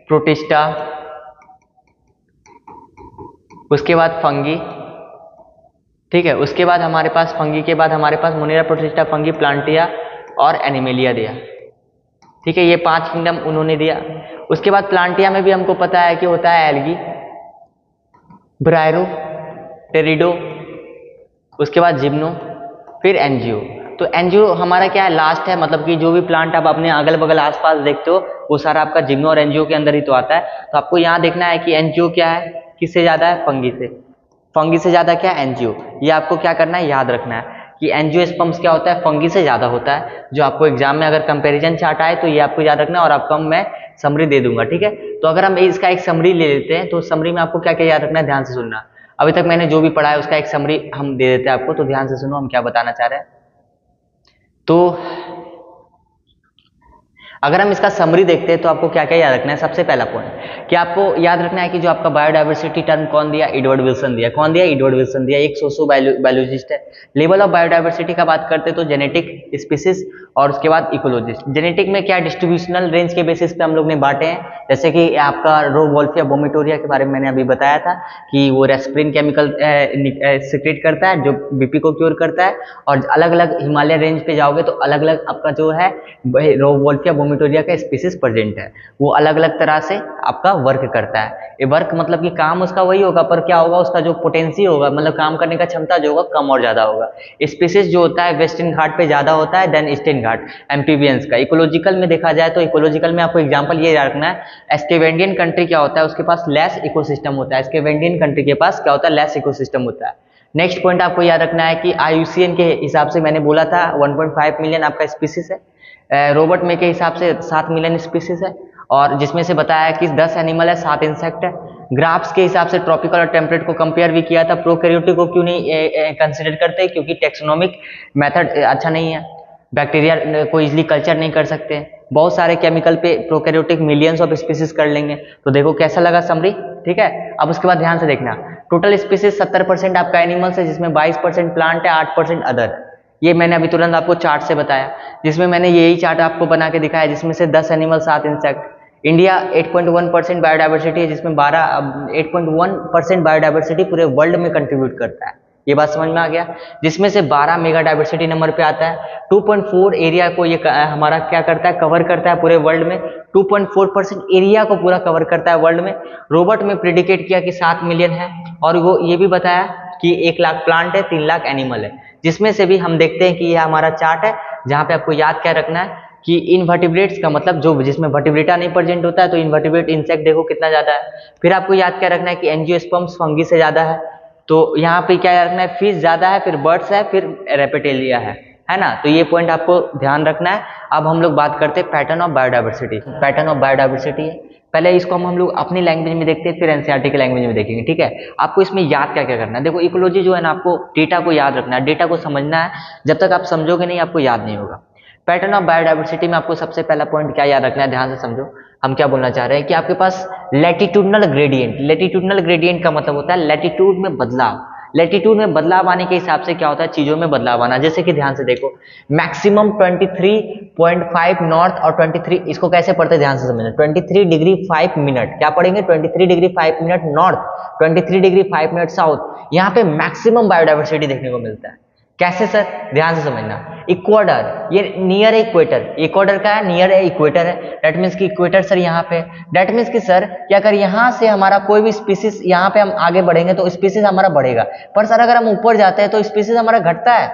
प्रोटिस्टा, उसके बाद फंगी, ठीक है, उसके बाद हमारे पास फंगी के बाद हमारे पास मोनिरा, प्रोटिस्टा, फंगी, प्लांटिया और एनिमेलिया दिया। ठीक है, ये 5 किंगडम उन्होंने दिया। उसके बाद प्लांटिया में भी हमको पता है कि होता है एल्गी, ब्रायरो, टेरिडो, उसके बाद जिम्नो, फिर एनजीओ। तो एनजीओ हमारा क्या है, लास्ट है, मतलब कि जो भी प्लांट आप अपने अगल बगल आसपास देखते हो वो सारा आपका जिम्नो और एनजीओ के अंदर ही तो आता है। तो आपको यहाँ देखना है कि एनजीओ क्या है, किससे ज्यादा है, फंगी से। फंगी से ज्यादा क्या, एनजीओ। ये आपको क्या करना है, याद रखना है कि एंजियोस्पर्म्स क्या होता है, फंगी से ज्यादा होता है। जो आपको एग्जाम में अगर कंपैरिजन चार्ट आए तो ये आपको याद रखना है, और आपको मैं समरी दे दूंगा। ठीक है, तो अगर हम इसका एक समरी ले लेते हैं तो समरी में आपको क्या क्या याद रखना है, ध्यान से सुनना। अभी तक मैंने जो भी पढ़ा है उसका एक समरी हम दे देते हैं आपको, तो ध्यान से सुनो हम क्या बताना चाह रहे हैं। तो अगर हम इसका समरी देखते हैं तो आपको क्या क्या याद रखना है। सबसे पहला पॉइंट कि आपको याद रखना है कि जो आपका बायोडाइवर्सिटी टर्म कौन दिया, एडवर्ड विल्सन दिया। कौन दिया, एडवर्ड विल्सन दिया, एक सोशो बायोलॉजिस्ट है। लेवल ऑफ बायोडाइवर्सिटी का बात करते तो जेनेटिक, स्पीसीज और उसके बाद इकोलॉजिस्ट। जेनेटिक में क्या, डिस्ट्रीब्यूशनल रेंज के बेसिस पे हम लोग ने बांटे हैं, जैसे कि आपका रोवोल्फिया वोमिटोरिया के बारे में मैंने अभी बताया था कि वो रेस्पिरिन केमिकल सिक्रेट करता है जो बीपी को क्योर करता है। और अलग अलग हिमालय रेंज पे जाओगे तो अलग अलग आपका जो है रोवोल्फिया वोमिटोरिया का स्पीसीज प्रेजेंट है, वो अलग अलग तरह से आपका वर्क करता है। ये वर्क मतलब कि काम उसका वही होगा, पर क्या होगा, उसका जो पोटेंसी होगा, मतलब काम करने का क्षमता जो होगा कम और ज्यादा होगा। स्पीसीज जो होता है वेस्टर्न घाट पे ज्यादा होता है देन ईस्टर्न घाट, एम्फीबियंस का। इकोलॉजिकल में देखा जाए तो इकोलॉजिकल में आपको एग्जांपल ये रखना है, स्केवेंडियन कंट्री क्या होता है, उसके पास लेस इकोसिस्टम होता है। स्केवेंडियन कंट्री के पास क्या होता है, लेस इकोसिस्टम होता है। नेक्स्ट पॉइंट आपको याद रखना है कि IUCN के हिसाब से मैंने बोला था 1.5 मिलियन आपका स्पीसीज है, रॉबर्ट में के हिसाब से 7 मिलियन स्पीसीज है, और जिसमें से बताया कि 10 एनिमल है, 7 इंसेक्ट है। ग्राफ्स के हिसाब से ट्रॉपिकल और टेम्परेट को कंपेयर भी किया था। प्रोकैरियोटिक को क्यों नहीं कंसिडर करते, क्योंकि टेक्सोनोमिक मेथड अच्छा नहीं है, बैक्टीरिया को इजिली कल्चर नहीं कर सकते। बहुत सारे केमिकल पे प्रोकैरियोटिक मिलियंस ऑफ स्पीसीज कर लेंगे। तो देखो कैसा लगा समरी, ठीक है। अब उसके बाद ध्यान से देखना, टोटल स्पीसीज 70% आपका एनिमल्स है, जिसमें 22% प्लांट है, 8% अदर। ये मैंने अभी तुरंत आपको चार्ट से बताया, जिसमें मैंने यही चार्ट आपको बना के दिखाया, जिसमें से 10 एनिमल, 7 इंसेक्ट। इंडिया 8.1% बायोडाइवर्सिटी है, जिसमें 8.1% बायोडाइवर्सिटी पूरे वर्ल्ड में कंट्रीब्यूट करता है। ये बात समझ में आ गया, जिसमें से 12 मेगा डाइवर्सिटी नंबर पे आता है। 2.4 एरिया को ये हमारा क्या करता है, कवर करता है पूरे वर्ल्ड में। 2.4% एरिया को पूरा कवर करता है वर्ल्ड में। रोबोट में प्रेडिकेट किया कि 7 मिलियन है, और वो ये भी बताया कि 1 लाख प्लांट है, 3 लाख एनिमल है। जिसमें से भी हम देखते हैं कि ये हमारा चार्ट है, जहाँ पे आपको याद क्या रखना है कि इनवर्टिब्रेट्स का मतलब जो जिसमें वर्टिब्रेटा नहीं प्रेजेंट होता है, तो इनवर्टिब्रेट इंसेक्ट देखो कितना ज्यादा है। फिर आपको याद क्या रखना है कि एंजियोस्पर्म्स फंगी से ज्यादा है, तो यहाँ पे क्या रखना है, फिश ज्यादा है, फिर बर्ड्स है, फिर रेपेटेलिया है ना। तो ये पॉइंट आपको ध्यान रखना है। अब हम लोग बात करते हैं pattern of biodiversity. Pattern of biodiversity है, पहले इसको हम लोग अपनी लैंग्वेज में देखते हैं, फिर एनसीईआरटी की लैंग्वेज में देखेंगे, ठीक है। आपको इसमें याद क्या क्या करना है, देखो इकोलॉजी जो है ना, आपको डेटा को याद रखना है, डेटा को समझना है। जब तक आप समझोगे नहीं आपको याद नहीं होगा। पैटर्न ऑफ बायोडाइवर्सिटी में आपको सबसे पहला पॉइंट क्या याद रखना है, ध्यान से समझो हम क्या बोलना चाह रहे हैं कि आपके पास लैटिट्यूडनल ग्रेडियंट। लैटिट्यूडनल ग्रेडियंट का मतलब होता है लैटिट्यूड में बदलाव, लेटीट्यूड में बदलाव आने के हिसाब से क्या होता है, चीजों में बदलाव आना। जैसे कि ध्यान से देखो, मैक्सिमम 23.5 नॉर्थ और 23, इसको कैसे पढ़ते ध्यान से समझना, 23 डिग्री 5 मिनट, क्या पढ़ेंगे, 23 degree 5 minute north, 23 degree 5 minute south, यहाँ पे मैक्सिमम बायोडाइवर्सिटी देखने को मिलता है। कैसे सर, ध्यान से समझना। इक्वाडर, ये नियर इक्वेटर, इक्वाडर का है, नियर इक्वेटर है, दैट मीन्स कि इक्वेटर सर यहाँ पे, दैट मीन्स कि सर कि अगर यहाँ से हमारा कोई भी स्पीसीज, यहाँ पे हम आगे बढ़ेंगे तो स्पीसीज हमारा बढ़ेगा, पर सर अगर हम ऊपर जाते हैं तो स्पीसीज हमारा घटता है।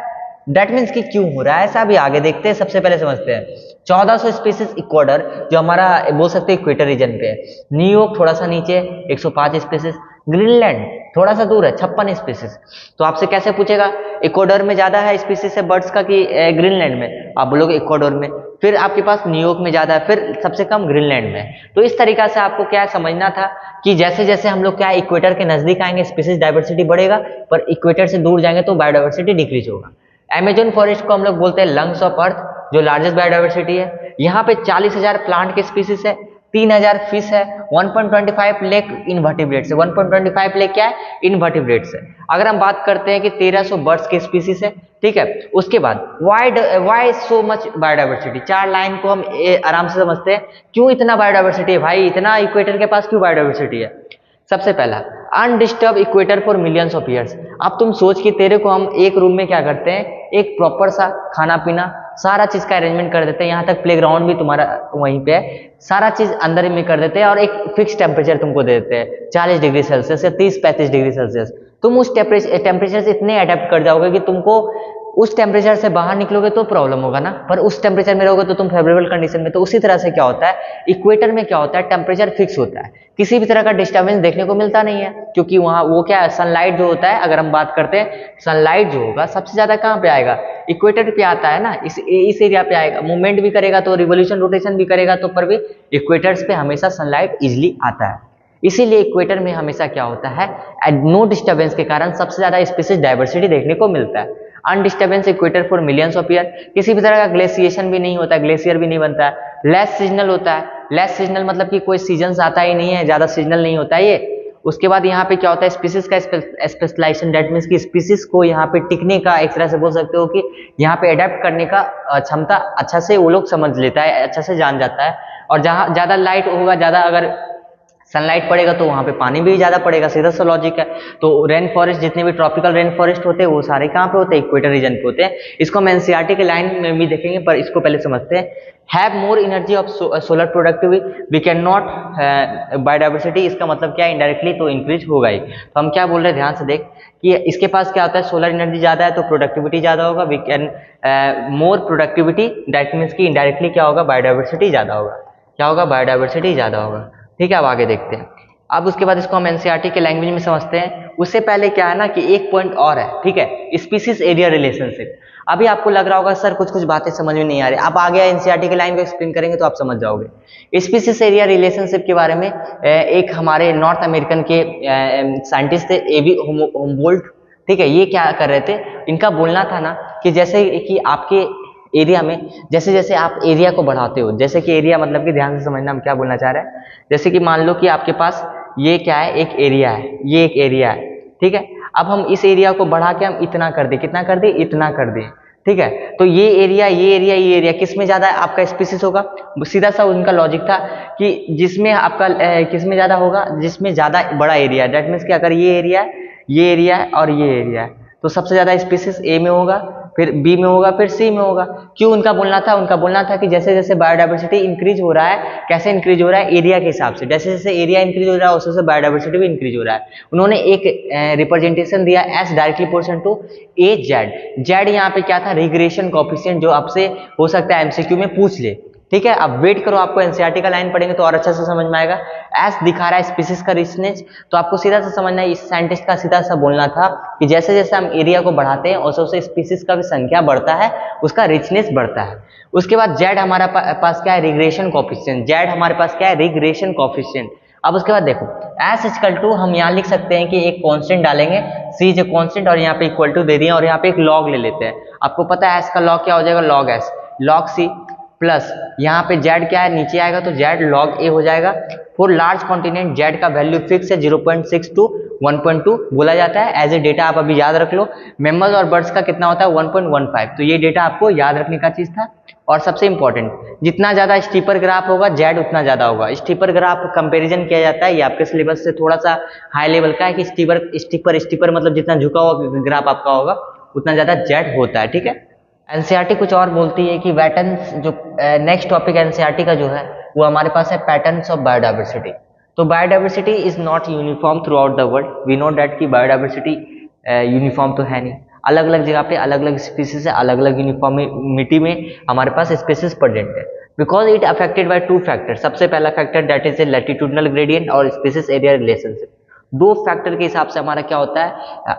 दैट मीन्स कि क्यों हो रहा है ऐसा, अभी आगे देखते हैं, सबसे पहले समझते हैं। 1400 स्पीसीज इक्वाडर, जो हमारा बोल सकते हैं इक्वेटर रीजन पे है। न्यूयॉर्क थोड़ा सा नीचे 105 स्पीसीज। ग्रीनलैंड थोड़ा सा दूर है 56 स्पीसीज। तो आपसे कैसे पूछेगा, इक्वाडोर में ज्यादा है स्पीसीज है बर्ड्स का कि ग्रीनलैंड में, आप बोलोगे इक्वाडोर में, फिर आपके पास न्यूयॉर्क में ज्यादा है, फिर सबसे कम ग्रीनलैंड में। तो इस तरीका से आपको क्या समझना था कि जैसे जैसे हम लोग क्या इक्वेटर के नजदीक आएंगे स्पीसीज डाइवर्सिटी बढ़ेगा, पर इक्वेटर से दूर जाएंगे तो बायोडाइवर्सिटी डिक्रीज होगा। अमेजन फॉरेस्ट को हम लोग बोलते हैं लंग्स ऑफ अर्थ, जो लार्जेस्ट बायोडाइवर्सिटी है। यहाँ पे 40,000 प्लांट के स्पीसीज है, 3,000 फिश है, 1.25 लाख इनवर्टिब्रेट्स है। 1.25 लाख क्या है, इनवर्टिब्रेट्स है। अगर हम बात करते हैं कि 1300 बर्ड्स के स्पीसीज है, ठीक है। उसके बाद why so much biodiversity, 4 line को हम आराम से समझते हैं, क्यों इतना बायोडाइवर्सिटी है भाई, इतना इक्वेटर के पास क्यों बायोडाइवर्सिटी है। सबसे पहला, undisturb equator for millions of years. अब तुम सोच कि तेरे को हम एक रूम में क्या करते हैं, एक प्रॉपर सा खाना पीना सारा चीज का अरेंजमेंट कर देते हैं, यहाँ तक प्लेग्राउंड भी तुम्हारा वहीं पे है, सारा चीज अंदर में कर देते हैं और एक फिक्स टेम्परेचर तुमको दे देते हैं 40 डिग्री सेल्सियस या 30-35 डिग्री सेल्सियस। तुम उस टेम्परेचर से इतने अडेप्ट कर जाओगे कि तुमको उस टेम्परेचर से बाहर निकलोगे तो प्रॉब्लम होगा ना, पर उस टेम्परेचर में रहोगे तो तुम फेवरेबल कंडीशन में। तो उसी तरह से क्या होता है, इक्वेटर में क्या होता है, टेम्परेचर फिक्स होता है, किसी भी तरह का डिस्टर्बेंस देखने को मिलता नहीं है, क्योंकि वहाँ वो क्या है, सनलाइट जो होता है, अगर हम बात करते हैं सनलाइट जो होगा सबसे ज्यादा कहाँ पे आएगा, इक्वेटर पे आता है ना, इस एरिया पे आएगा। मूवमेंट भी करेगा तो रिवोल्यूशन रोटेशन भी करेगा तो पर भी इक्वेटर्स पे हमेशा सनलाइट इजिली आता है। इसीलिए इक्वेटर में हमेशा क्या होता है, नो डिस्टर्बेंस के कारण सबसे ज्यादा स्पीसीज डाइवर्सिटी देखने को मिलता है। Undisturbance equator for millions of year, किसी भी तरह का ग्लेशिएशन भी नहीं होता है, ग्लेशियर भी नहीं बनता है। लेस सीजनल होता है, लेस सीजनल मतलब कि कोई सीजन आता ही नहीं है, ज्यादा सीजनल नहीं होता है ये। उसके बाद यहाँ पे क्या होता है, स्पीसीज का स्पेशलाइजेशन, दैट मीन्स कि स्पीसीज को यहाँ पे टिकने का, एक तरह से बोल सकते हो कि यहाँ पे अडेप्ट करने का क्षमता अच्छा से वो लोग समझ लेता है, अच्छा से जान जाता है। और जहाँ ज्यादा लाइट होगा, ज्यादा अगर सनलाइट पड़ेगा तो वहाँ पे पानी भी ज्यादा पड़ेगा, सीधा सा लॉजिक है। तो रेन फॉरेस्ट, जितने भी ट्रॉपिकल रेन फॉरेस्ट होते हैं वो सारे कहाँ पे होते हैं, इक्वेटर रीजन पे होते हैं। इसको हम एनसीईआरटी के लाइन में भी देखेंगे, पर इसको पहले समझते हैं। Have more energy of solar productivity we can not biodiversity, इसका मतलब क्या है, इनडायरेक्टली तो इंक्रीज होगा ही। तो हम क्या बोल रहे हैं, ध्यान से देख कि इसके पास क्या होता है, सोलर एनर्जी ज्यादा है तो प्रोडक्टिविटी ज्यादा होगा, we can more productivity, that means कि इनडायरेक्टली क्या होगा, बायोडाइवर्सिटी ज्यादा होगा। क्या होगा, बायोडाइवर्सिटी ज्यादा होगा। ठीक है, अब आगे देखते हैं। अब उसके बाद इसको हम एनसीईआरटी के लैंग्वेज में समझते हैं। उससे पहले क्या है ना कि एक पॉइंट और है, ठीक है, स्पीसीज एरिया रिलेशनशिप। अभी आपको लग रहा होगा सर कुछ कुछ बातें समझ में नहीं आ रही, आप आगे एनसीईआरटी के लाइन को एक्सप्लेन करेंगे तो आप समझ जाओगे। स्पीसीज एरिया रिलेशनशिप के बारे में एक हमारे नॉर्थ अमेरिकन के साइंटिस्ट थे, एवी हुम्बोल्ट, ठीक है। ये क्या कर रहे थे, इनका बोलना था ना कि जैसे कि आपके एरिया में जैसे जैसे आप एरिया को बढ़ाते हो, जैसे कि एरिया मतलब कि ध्यान से समझना हम क्या बोलना चाह रहे हैं। जैसे कि मान लो कि आपके पास ये क्या है, एक एरिया है, ये एक एरिया है, ठीक है। अब हम इस एरिया को बढ़ा के हम इतना कर दें, कितना कर दें, इतना कर दें, ठीक है। तो ये एरिया किस में ज्यादा आपका स्पीसीज होगा, सीधा सा उनका लॉजिक था कि जिसमें आपका किस में ज्यादा होगा, जिसमें ज्यादा बड़ा एरिया है। दैट मीन्स कि अगर ये एरिया है और ये एरिया है तो सबसे ज्यादा स्पीसीज ए में होगा, फिर बी में होगा, फिर सी में होगा। क्यों उनका बोलना था, उनका बोलना था कि जैसे जैसे बायोडाइवर्सिटी इंक्रीज हो रहा है, कैसे इंक्रीज हो रहा है, एरिया के हिसाब से, जैसे जैसे एरिया इंक्रीज हो रहा है उससे बायोडाइवर्सिटी भी इंक्रीज हो रहा है। उन्होंने एक रिप्रेजेंटेशन दिया S directly portion to A Z. Z यहाँ पे क्या था, रिग्रेशन कोएफिशिएंट, जो आपसे हो सकता है एमसीक्यू में पूछ ले, ठीक है। अब वेट करो, आपको एनसीईआरटी का लाइन पढ़ेंगे तो और अच्छा से समझ में आएगा। एस दिखा रहा है स्पीसीज का रिचनेस, तो आपको सीधा सा समझना है, इस साइंटिस्ट का सीधा सा बोलना था कि जैसे जैसे हम एरिया को बढ़ाते हैं वैसे वैसे स्पीसीज का भी संख्या बढ़ता है, उसका रिचनेस बढ़ता है। उसके बाद जेड हमारा पास क्या है, रिग्रेशन कोएफिशिएंट। जेड हमारे पास क्या है, रिग्रेशन कोएफिशिएंट। अब उसके बाद देखो एस इक्वल टू, हम यहाँ लिख सकते हैं कि एक कांस्टेंट डालेंगे, सी इज ए कांस्टेंट, और यहाँ पे इक्वल टू दे दिए और यहाँ पे एक लॉग ले लेते हैं। आपको पता है एस का लॉग क्या हो जाएगा, log S, log C plus यहाँ पे जेड क्या है, नीचे आएगा तो जेड लॉग ए हो जाएगा। फॉर लार्ज कॉन्टिनेंट जेड का वैल्यू फिक्स है 0.62, 1.2 बोला जाता है। एज ए डेटा आप अभी याद रख लो। मेमल्स और बर्ड्स का कितना होता है 1.15। तो ये डेटा आपको याद रखने का चीज था। और सबसे इंपॉर्टेंट, जितना ज्यादा स्टीपर ग्राफ होगा जेड उतना ज्यादा होगा। स्टीपर ग्राफ कंपैरिजन किया जाता है, ये आपके सिलेबस से थोड़ा सा हाई लेवल का है कि स्टीपर मतलब जितना झुका हुआ ग्राफ आपका होगा उतना ज्यादा जेड होता है, ठीक है। एनसीईआरटी कुछ और बोलती है कि पैटर्न्स, जो नेक्स्ट टॉपिक एनसीईआरटी का जो है वो हमारे पास है पैटर्न्स ऑफ बायोडाइवर्सिटी। तो biodiversity is not uniform throughout the world. We know that कि बायोडाइवर्सिटी यूनिफॉर्म तो है नहीं, अलग अलग जगह पे अलग अलग स्पीसीज है, अलग अलग यूनिफॉर्मिटी में हमारे पास स्पीसीज प्रेजेंट है। Because it affected by two factor. सबसे पहला factor that is a latitudinal gradient और स्पीसीज एरिया रिलेशनशिप। दो फैक्टर के हिसाब से हमारा क्या होता है,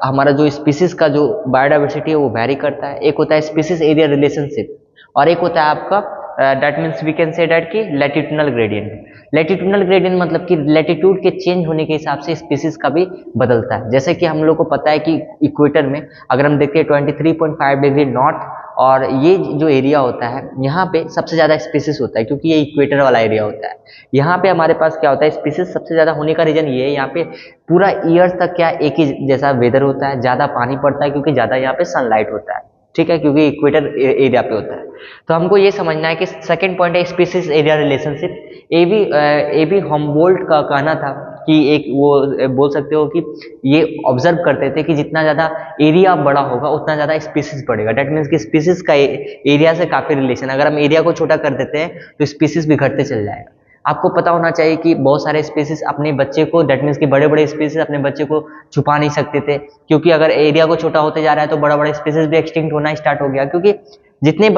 हमारा जो स्पीसीज का जो बायोडाइवर्सिटी है वो वेरी करता है। एक होता है स्पीसीज एरिया रिलेशनशिप और एक होता है आपका that means we can say that कि लैटिट्यूडनल ग्रेडियंट। लैटिट्यूडनल ग्रेडियंट मतलब कि लैटिट्यूड के चेंज होने के हिसाब से स्पीसीज का भी बदलता है। जैसे कि हम लोग को पता है कि इक्वेटर में अगर हम देखते हैं 23.5 डिग्री नॉर्थ, और ये जो एरिया होता है यहाँ पे सबसे ज़्यादा स्पीसीज होता है क्योंकि ये इक्वेटर वाला एरिया होता है। यहाँ पे हमारे पास क्या होता है, स्पीसीज सबसे ज़्यादा होने का रीजन ये है, यहाँ पे पूरा ईयर तक क्या एक ही जैसा वेदर होता है, ज़्यादा पानी पड़ता है क्योंकि ज़्यादा यहाँ पे सनलाइट होता है, ठीक है, क्योंकि इक्वेटर एरिया पे होता है। तो हमको ये समझना है कि सेकंड पॉइंट है species area relationship. A B Humboldt का कहना था कि एक वो बोल सकते हो कि ये ऑब्जर्व करते थे कि जितना ज़्यादा एरिया बड़ा होगा उतना ज़्यादा स्पीसीज बढ़ेगा। डेट मीन्स कि स्पीसीज का एरिया से काफ़ी रिलेशन, अगर हम एरिया को छोटा कर देते हैं तो स्पीसीज भी घटते चल जाएगा। आपको पता होना चाहिए कि बहुत सारे स्पीसीज अपने बच्चे को, डेट मीन्स कि बड़े बड़े स्पीसीज अपने बच्चे को छुपा नहीं सकते थे, क्योंकि अगर एरिया को छोटा होते जा रहा है तो बड़ा बड़ा स्पीसीज भी एक्सटिंक्ट होना स्टार्ट हो गया, क्योंकि जितने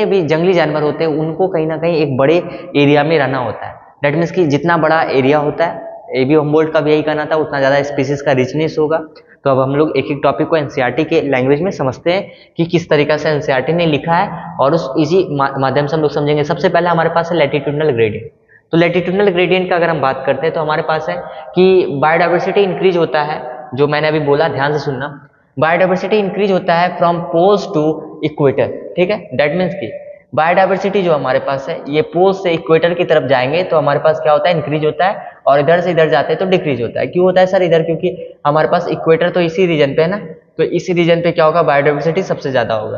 भी जंगली जानवर होते हैं उनको कहीं ना कहीं एक बड़े एरिया में रहना होता है। डेट मीन्स कि जितना बड़ा एरिया होता है, ए बी हम्बोल्ट का भी यही कहना था, उतना ज़्यादा स्पीसीज का रिचनेस होगा। तो अब हम लोग एक एक टॉपिक को एनसीईआरटी के लैंग्वेज में समझते हैं कि किस तरीका से एनसीईआरटी ने लिखा है, और उस इजी माध्यम से हम लोग समझेंगे। सबसे पहले हमारे पास है लैटिट्यूडनल ग्रेडियंट। तो लैटिट्यूडनल ग्रेडियंट का अगर हम बात करते हैं तो हमारे पास है कि बायोडाइवर्सिटी इंक्रीज होता है, जो मैंने अभी बोला, ध्यान से सुनना। बायोडाइवर्सिटी इंक्रीज होता है फ्रॉम पोल्स टू इक्वेटर, ठीक है। दैट मीन्स कि बायोडाइवर्सिटी जो हमारे पास है ये पोल से इक्वेटर की तरफ जाएंगे तो हमारे पास क्या होता है, इंक्रीज होता है, और इधर से इधर जाते हैं तो डिक्रीज होता है। क्यों होता है सर इधर? क्योंकि हमारे पास इक्वेटर तो इसी रीजन पे है ना, तो इसी रीजन पे क्या होगा, बायोडाइवर्सिटी सबसे ज्यादा होगा।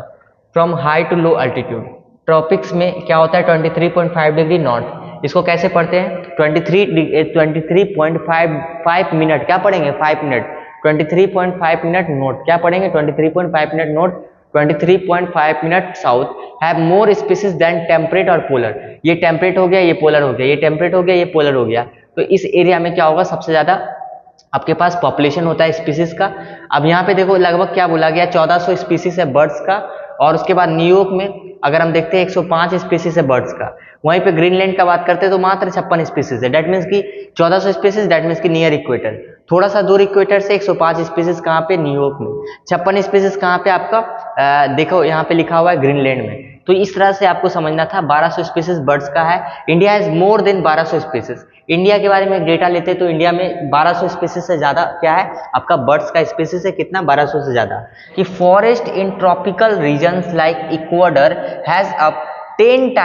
From high to low altitude, tropics में क्या होता है 23.5 डिग्री नॉर्थ, इसको कैसे पढ़ते हैं 23.5 मिनट, क्या पढ़ेंगे 5 मिनट, 23.5 मिनट नॉर्थ, क्या पढ़ेंगे 23.5 minute north, 23.5 minute south, have more species than temperate और पोलर। ये टेम्परेट हो गया, ये पोलर हो गया, ये टेम्परेट हो गया, ये पोलर हो गया। तो इस एरिया में क्या होगा, सबसे ज्यादा आपके पास पॉपुलेशन होता है स्पीसीज का। अब यहाँ पे देखो लगभग क्या बोला गया, 1400 स्पीसीज है बर्ड्स का, और उसके बाद न्यूयॉर्क में अगर हम देखते हैं 105 स्पीसीज है बर्ड्स का। वहीं पे ग्रीनलैंड का बात करते हैं तो मात्र 56 स्पीसीज है। डेट मीन्स की 1400 स्पीसीज, डेट मीन्स की नियर इक्वेटर, थोड़ा सा दूर इक्वेटर से 105 स्पीसीज कहाँ पे, न्यूयॉर्क में। 56 स्पीसीज कहाँ पे आपका, देखो यहाँ पे लिखा हुआ है ग्रीनलैंड में। तो इस तरह से आपको समझना था। 1200 स्पीसीज बर्ड्स का है। India has more than 1200 species. India के बारे में डेटा लेते हैं तो इंडिया में 1200 स्पीसीज से ज्यादा क्या है आपका बर्ड्स का स्पीसीज है, कितना 1200 से ज्यादा। कि forest in tropical regions like Ecuador has up 10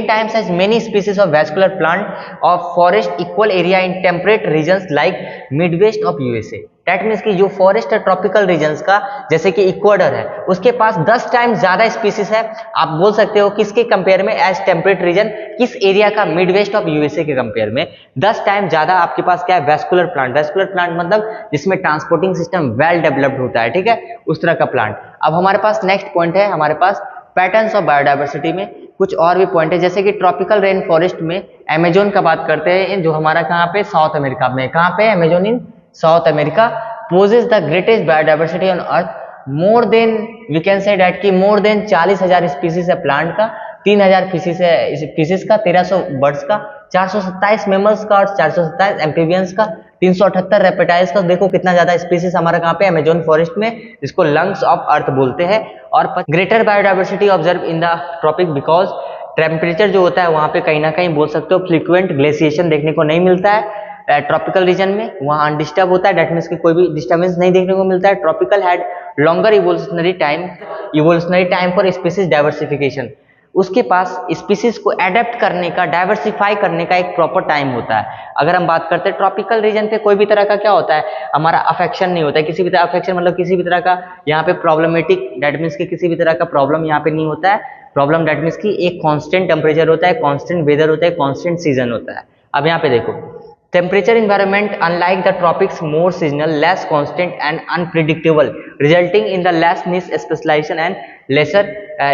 times as many species of vascular plant of forest equal area in temperate regions like Midwest of USA। That means कि जो फॉरेस्ट है tropical regions का, जैसे कि Ecuador है, उसके पास 10 times ज्यादा species है। आप बोल सकते हो किसके कंपेयर में, एज टेम्परेट रीजन, किस एरिया का, मिडवेस्ट ऑफ यूएसए के कंपेयर में 10 टाइम ज्यादा आपके पास क्या है, वैस्कुलर प्लांट। वैस्कुलर प्लांट मतलब जिसमें ट्रांसपोर्टिंग सिस्टम वेल डेवलप्ड होता है, ठीक है, उस तरह का प्लांट। अब हमारे पास नेक्स्ट पॉइंट है, हमारे पास पैटर्न्स ऑफ बायोडाइवर्सिटी में कुछ और भी पॉइंट है, जैसे कि ट्रॉपिकल रेन फॉरेस्ट में अमेजोन का बात करते हैं, जो हमारा कहाँ पे, साउथ अमेरिका में। कहाँ पे, Amazon in South America posses the greatest biodiversity on earth. More than we can say that कि मोर देन 40,000 स्पीसीज है प्लांट का, 3000 फिशिस का, 1300 बर्ड्स का, 427 मेमल्स का और 427 एम्फीबियंस का, 378 रेप्टाइल्स का। देखो कितना ज्यादा स्पीसीज हमारा कहाँ पे, अमेजोन फॉरेस्ट में, जिसको लंग्स ऑफ अर्थ बोलते हैं। और greater biodiversity observe in the tropic because temperature जो होता है वहां पे कहीं ना कहीं बोल सकते हो फ्रिक्वेंट ग्लेशिएशन देखने को नहीं मिलता है। ट्रॉपिकल रीजन में वहाँ अनडिस्टर्ब होता है, डेट मीन्स कि कोई भी डिस्टर्बेंस नहीं देखने को मिलता है। Tropical had longer evolutionary time for species diversification. उसके पास स्पीसीज को एडेप्ट करने का, डाइवर्सिफाई करने का एक प्रॉपर टाइम होता है। अगर हम बात करते हैं ट्रॉपिकल रीजन पे कोई भी तरह का क्या होता है, हमारा अफेक्शन नहीं होता है, किसी भी तरह अफेक्शन मतलब किसी भी तरह का यहाँ पे प्रॉब्लमेटिक, डेट मीन्स की किसी भी तरह का प्रॉब्लम यहाँ पे नहीं होता है। प्रॉब्लम डेट मीन्स की एक कांस्टेंट टेम्परेचर होता है, कांस्टेंट वेदर होता है, कांस्टेंट सीजन होता है। अब यहाँ पे देखो, temperature environment unlike the tropics more seasonal, less constant and unpredictable, resulting in the less niche specialization and lesser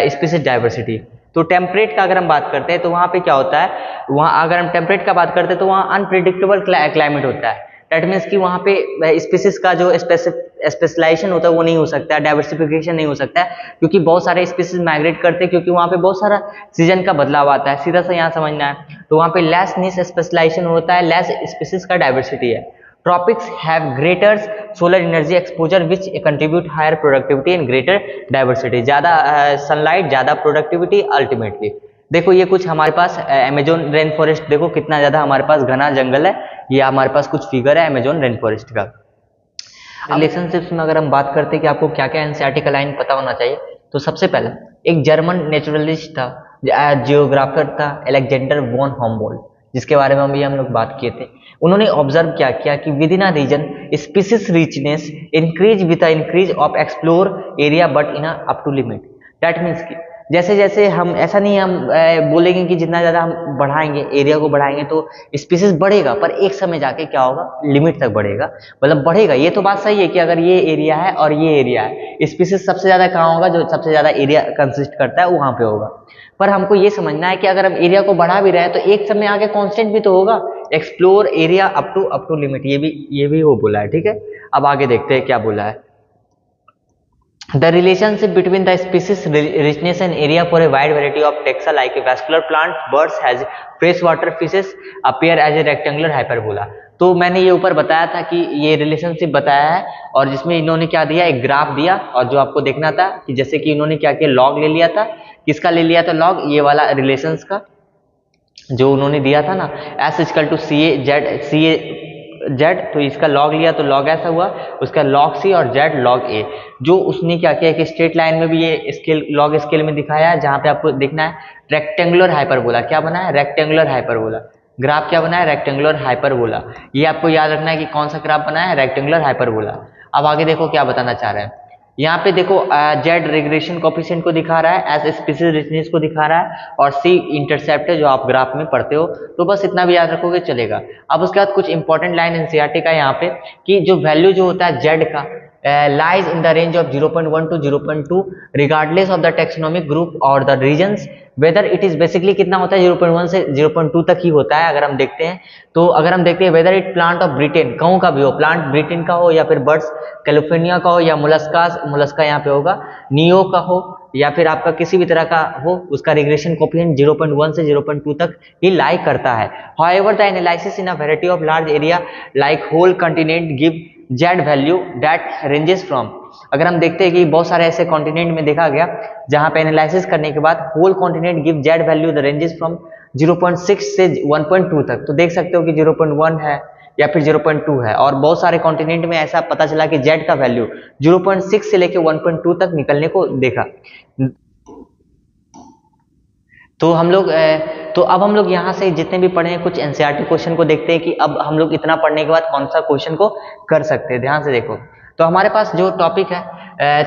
species diversity। तो टेम्परेट का अगर हम बात करते हैं तो वहाँ पे क्या होता है, वहाँ अगर हम टेम्परेट का बात करते हैं तो वहाँ अनप्रिडिक्टेबल क्लाइमेट होता है। दैट मीन्स कि वहाँ पे स्पीसीज का जो स्पेशलाइजेशन होता है वो नहीं हो सकता है, डाइवर्सिफिकेशन नहीं हो सकता है, क्योंकि बहुत सारे स्पीसीज माइग्रेट करते हैं, क्योंकि वहाँ पे बहुत सारा सीजन का बदलाव आता है, सीधा सा यहाँ समझना है। तो वहाँ पे लेस निश स्पेशलाइजेशन होता है, लेस स्पीसीज का डाइवर्सिटी है। Tropics have greater solar energy exposure which contribute higher productivity and greater diversity. ज़्यादा सनलाइट, ज़्यादा प्रोडक्टिविटी अल्टीमेटली। देखो ये कुछ हमारे पास अमेजोन रेन फॉरेस्ट, देखो कितना ज़्यादा हमारे पास घना जंगल है, ये हमारे पास कुछ फिगर है अमेजोन रेन फॉरेस्ट का। रिलेशनशिप्स में अगर हम बात करते हैं कि आपको क्या क्या एनसीईआरटी का लाइन पता होना चाहिए, तो सबसे पहले एक जर्मन नेचुरलिस्ट था, जियोग्राफर था, अलेक्जेंडर वॉन हम्बोल्ट, जिसके बारे में अभी हम लोग बात किए थे। उन्होंने ऑब्जर्व क्या किया कि within a region species richness increase with the increase of explore area but in up to limit. That means कि जैसे जैसे हम, ऐसा नहीं हम बोलेंगे कि जितना ज़्यादा हम बढ़ाएंगे, एरिया को बढ़ाएंगे तो स्पीसीज बढ़ेगा, पर एक समय जाके क्या होगा, लिमिट तक बढ़ेगा, मतलब बढ़ेगा। ये तो बात सही है कि अगर ये एरिया है और ये एरिया है, स्पीसीज सबसे ज़्यादा कहाँ होगा, जो सबसे ज़्यादा एरिया कंसिस्ट करता है वहाँ पे होगा। पर हमको ये समझना है कि अगर हम एरिया को बढ़ा भी रहे हैं तो एक समय आगे कांस्टेंट भी तो होगा, explore area up to limit, ये भी वो बोला है, ठीक है। अब आगे देखते हैं क्या बोला है। The relationship between the species richness and area for a wide variety of taxa like vascular plants, birds, has freshwater fishes appear as a rectangular hyperbola। तो मैंने ये ऊपर बताया था कि ये रिलेशनशिप बताया है, और जिसमें इन्होंने क्या दिया, एक ग्राफ दिया, और जो आपको देखना था कि जैसे कि इन्होंने क्या किया, लॉग ले लिया था, किसका ले लिया था लॉग, ये वाला रिलेशंस का जो उन्होंने दिया था ना, S equal to C A Z, तो इसका लॉग लिया तो लॉग ऐसा हुआ, उसका लॉग सी और जेड लॉग ए। जो उसने क्या किया कि स्ट्रेट लाइन में भी ये स्केल, लॉग स्केल में दिखाया है, जहां पे आपको देखना है रेक्टेंगुलर हाइपरबोला। क्या बना है, रेक्टेंगुलर हाइपरबोला। ग्राफ क्या बना है, रेक्टेंगुलर हाइपरबोला। ये आपको याद रखना है कि कौन सा ग्राफ बना है, रेक्टेंगुलर हाइपरबोला। अब आगे देखो क्या बताना चाह रहे हैं, यहाँ पे देखो जेड रिग्रेशन कोफिशिएंट को दिखा रहा है, एस स्पीसीज रिचनेस को दिखा रहा है, और सी इंटरसेप्ट है जो आप ग्राफ में पढ़ते हो, तो बस इतना भी याद रखोगे चलेगा। अब उसके बाद कुछ इंपॉर्टेंट लाइन एनसीईआरटी का यहाँ पे, कि जो वैल्यू जो होता है जेड का lies in the range of 0.1 to 0.2 regardless of the taxonomic group और the regions, whether it is basically कितना होता है, 0.1 से 0.2 तक ही होता है। अगर हम देखते हैं तो अगर हम देखते हैं whether it plant of Britain, कहूँ का भी हो, प्लांट ब्रिटेन का हो, या फिर बर्ड्स कैलिफोर्निया का हो, या मुलस्का यहाँ पे होगा, नियो का हो, या फिर आपका किसी भी तरह का हो, उसका रिग्रेशन कोफिशिएंट 0.1 से 0.2 तक ही लाई करता है। However the analysis in a variety of large area like whole continent give Z value that ranges from. अगर हम देखते हैं कि बहुत सारे ऐसे कॉन्टिनेंट में देखा गया जहां पे एनालिसिस करने के बाद whole continent give Z value the ranges from 0.6 से 1.2 तक। तो देख सकते हो कि 0.1 है या फिर 0.2 है, और बहुत सारे कॉन्टिनेंट में ऐसा पता चला कि जेड का वैल्यू 0.6 से लेके 1.2 तक निकलने को देखा। तो अब हम लोग यहाँ से जितने भी पढ़े हैं कुछ एनसीईआरटी क्वेश्चन को देखते हैं कि अब हम लोग इतना पढ़ने के बाद कौन सा क्वेश्चन को कर सकते हैं। ध्यान से देखो, तो हमारे पास जो टॉपिक है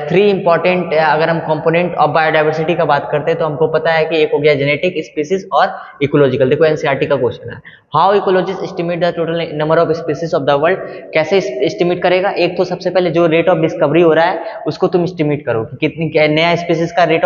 3 इंपॉर्टेंट, अगर हम कंपोनेंट ऑफ बायोडाइवर्सिटी का बात करते हैं तो हमको पता है कि एक हो गया जेनेटिक, स्पीसीज और इकोलॉजिकल। देखो एनसीईआरटी का क्वेश्चन है, how ecologist estimate the total number of species of the world. कैसे एस्टिमेट करेगा, एक तो सबसे पहले जो रेट ऑफ डिस्कवरी हो रहा है उसको तुम एस्टिमेट करो कि कितनी नया स्पीसीज का रेट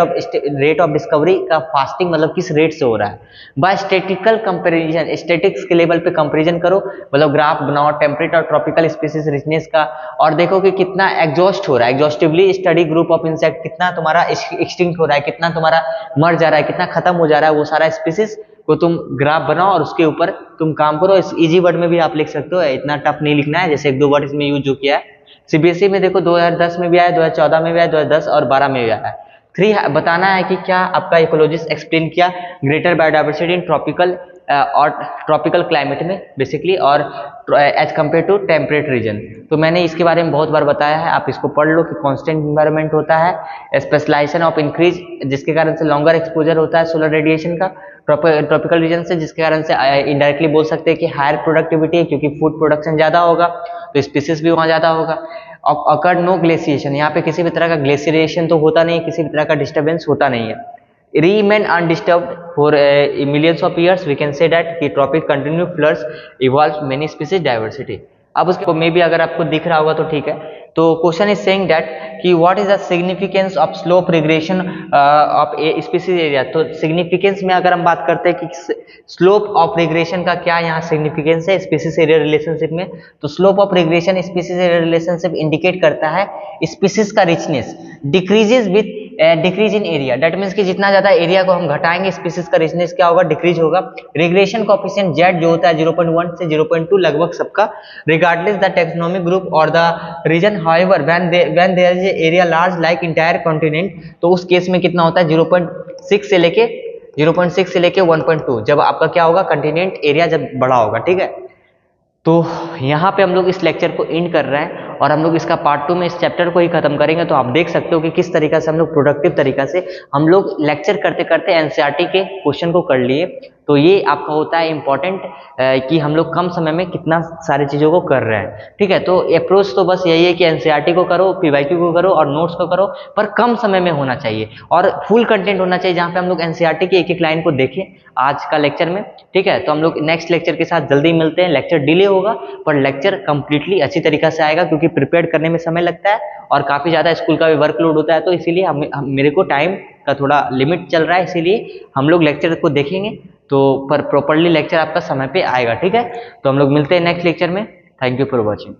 ऑफ डिस्कवरी का फास्टिंग मतलब किस रेट से हो रहा है। बाय स्टैटिकल कंपैरिजन, स्टैटिक्स के लेवल पे कंपैरिजन करो, मतलब ग्राफ बनाओ टेम्परेट और ट्रॉपिकल स्पीसीज रिचनेस का, और देखो कि कितना एग्जॉस्ट हो रहा है, exhaustively study group of insect, कितना तुम्हारा एक्सटिंक्ट हो रहा है, कितना तुम्हारा मर जा रहा है, कितना खत्म हो जा रहा है, वो सारा स्पीसीज को तुम ग्राफ बनाओ और उसके ऊपर तुम काम करो। इस इजी वर्ड में भी आप लिख सकते हो, इतना टफ नहीं लिखना है, जैसे 1-2 वर्ड इसमें यूज जो किया है। सीबीएसई में देखो 2010 में भी आया, 2014 में भी आया, 2010 और 12 में भी आया। 3 बताना है कि क्या आपका इकोलॉजिस्ट एक्सप्लेन किया ग्रेटर बायोडाइवर्सिटी इन ट्रॉपिकल और ट्रॉपिकल क्लाइमेट में बेसिकली, और as compare to temperate region. तो मैंने इसके बारे में बहुत बार बताया है, आप इसको पढ़ लो कि कांस्टेंट इन्वायरमेंट होता है, स्पेशलाइजेशन ऑफ इंक्रीज जिसके कारण से लॉन्गर एक्सपोजर होता है सोलर रेडिएशन का ट्रॉपिकल रीजन से, जिसके कारण से इनडायरेक्टली बोल सकते हैं कि हायर प्रोडक्टिविटी है, क्योंकि फूड प्रोडक्शन ज़्यादा होगा तो स्पीसीज भी वहाँ ज़्यादा होगा। अकर नो ग्लेशिएशन, यहाँ पे किसी भी तरह का ग्लेशिएशन तो होता नहीं, किसी भी तरह का डिस्टर्बेंस होता नहीं है। remain undisturbed for millions of years, we can say that कि tropic continue floods evolved many species diversity। अब उसको मे भी अगर आपको दिख रहा होगा तो ठीक है। तो क्वेश्चन इज सेइंग दैट कि what is the significance of slope regression of a species area. तो सिग्निफिकेंस में अगर हम बात करते हैं कि स्लोप ऑफ रिग्रेशन का क्या यहाँ सिग्निफिकेंस है स्पीसीज एरिया रिलेशनशिप में, तो slope of regression species area relationship indicate करता है स्पीसीज का richness decreases with decrease in area. That means कि जितना ज्यादा एरिया को हम घटाएंगे स्पीसीज का रिचनेस क्या होगा, डिक्रीज होगा। रिग्रेशन कोएफिशिएंट जेड जो होता है 0.1 से 0.2 लगभग सबका, रिगार्डलेस द टेक्सोनोमिक ग्रुप और the region. However when there is area large like entire continent, तो उस केस में कितना होता है 0.6 से लेके 1.2, जब आपका क्या होगा कंटिनेंट एरिया जब बड़ा होगा, ठीक है। तो यहाँ पे हम लोग इस लेक्चर को एंड कर रहे हैं और हम लोग इसका पार्ट 2 में इस चैप्टर को ही खत्म करेंगे। तो आप देख सकते हो कि किस तरीका से हम लोग प्रोडक्टिव तरीका से हम लोग लेक्चर करते करते एनसीईआरटी के क्वेश्चन को कर लिए। तो ये आपका होता है इम्पोर्टेंट कि हम लोग कम समय में कितना सारी चीज़ों को कर रहे हैं, ठीक है। तो अप्रोच तो बस यही है कि एनसीईआरटी को करो, पीवाईक्यू को करो और नोट्स को करो, पर कम समय में होना चाहिए और फुल कंटेंट होना चाहिए, जहाँ पे हम लोग एनसीईआरटी की एक एक लाइन को देखें आज का लेक्चर में, ठीक है। तो हम लोग नेक्स्ट लेक्चर के साथ जल्दी मिलते हैं। लेक्चर डिले होगा पर लेक्चर कंप्लीटली अच्छी तरीका से आएगा, क्योंकि प्रिपेयर करने में समय लगता है और काफ़ी ज़्यादा स्कूल का भी वर्कलोड होता है। तो इसीलिए मेरे को टाइम का थोड़ा लिमिट चल रहा है, इसीलिए हम लोग लेक्चर को देखेंगे तो पर प्रॉपरली लेक्चर आपका समय पे आएगा, ठीक है। तो हम लोग मिलते हैं नेक्स्ट लेक्चर में। Thank you for watching.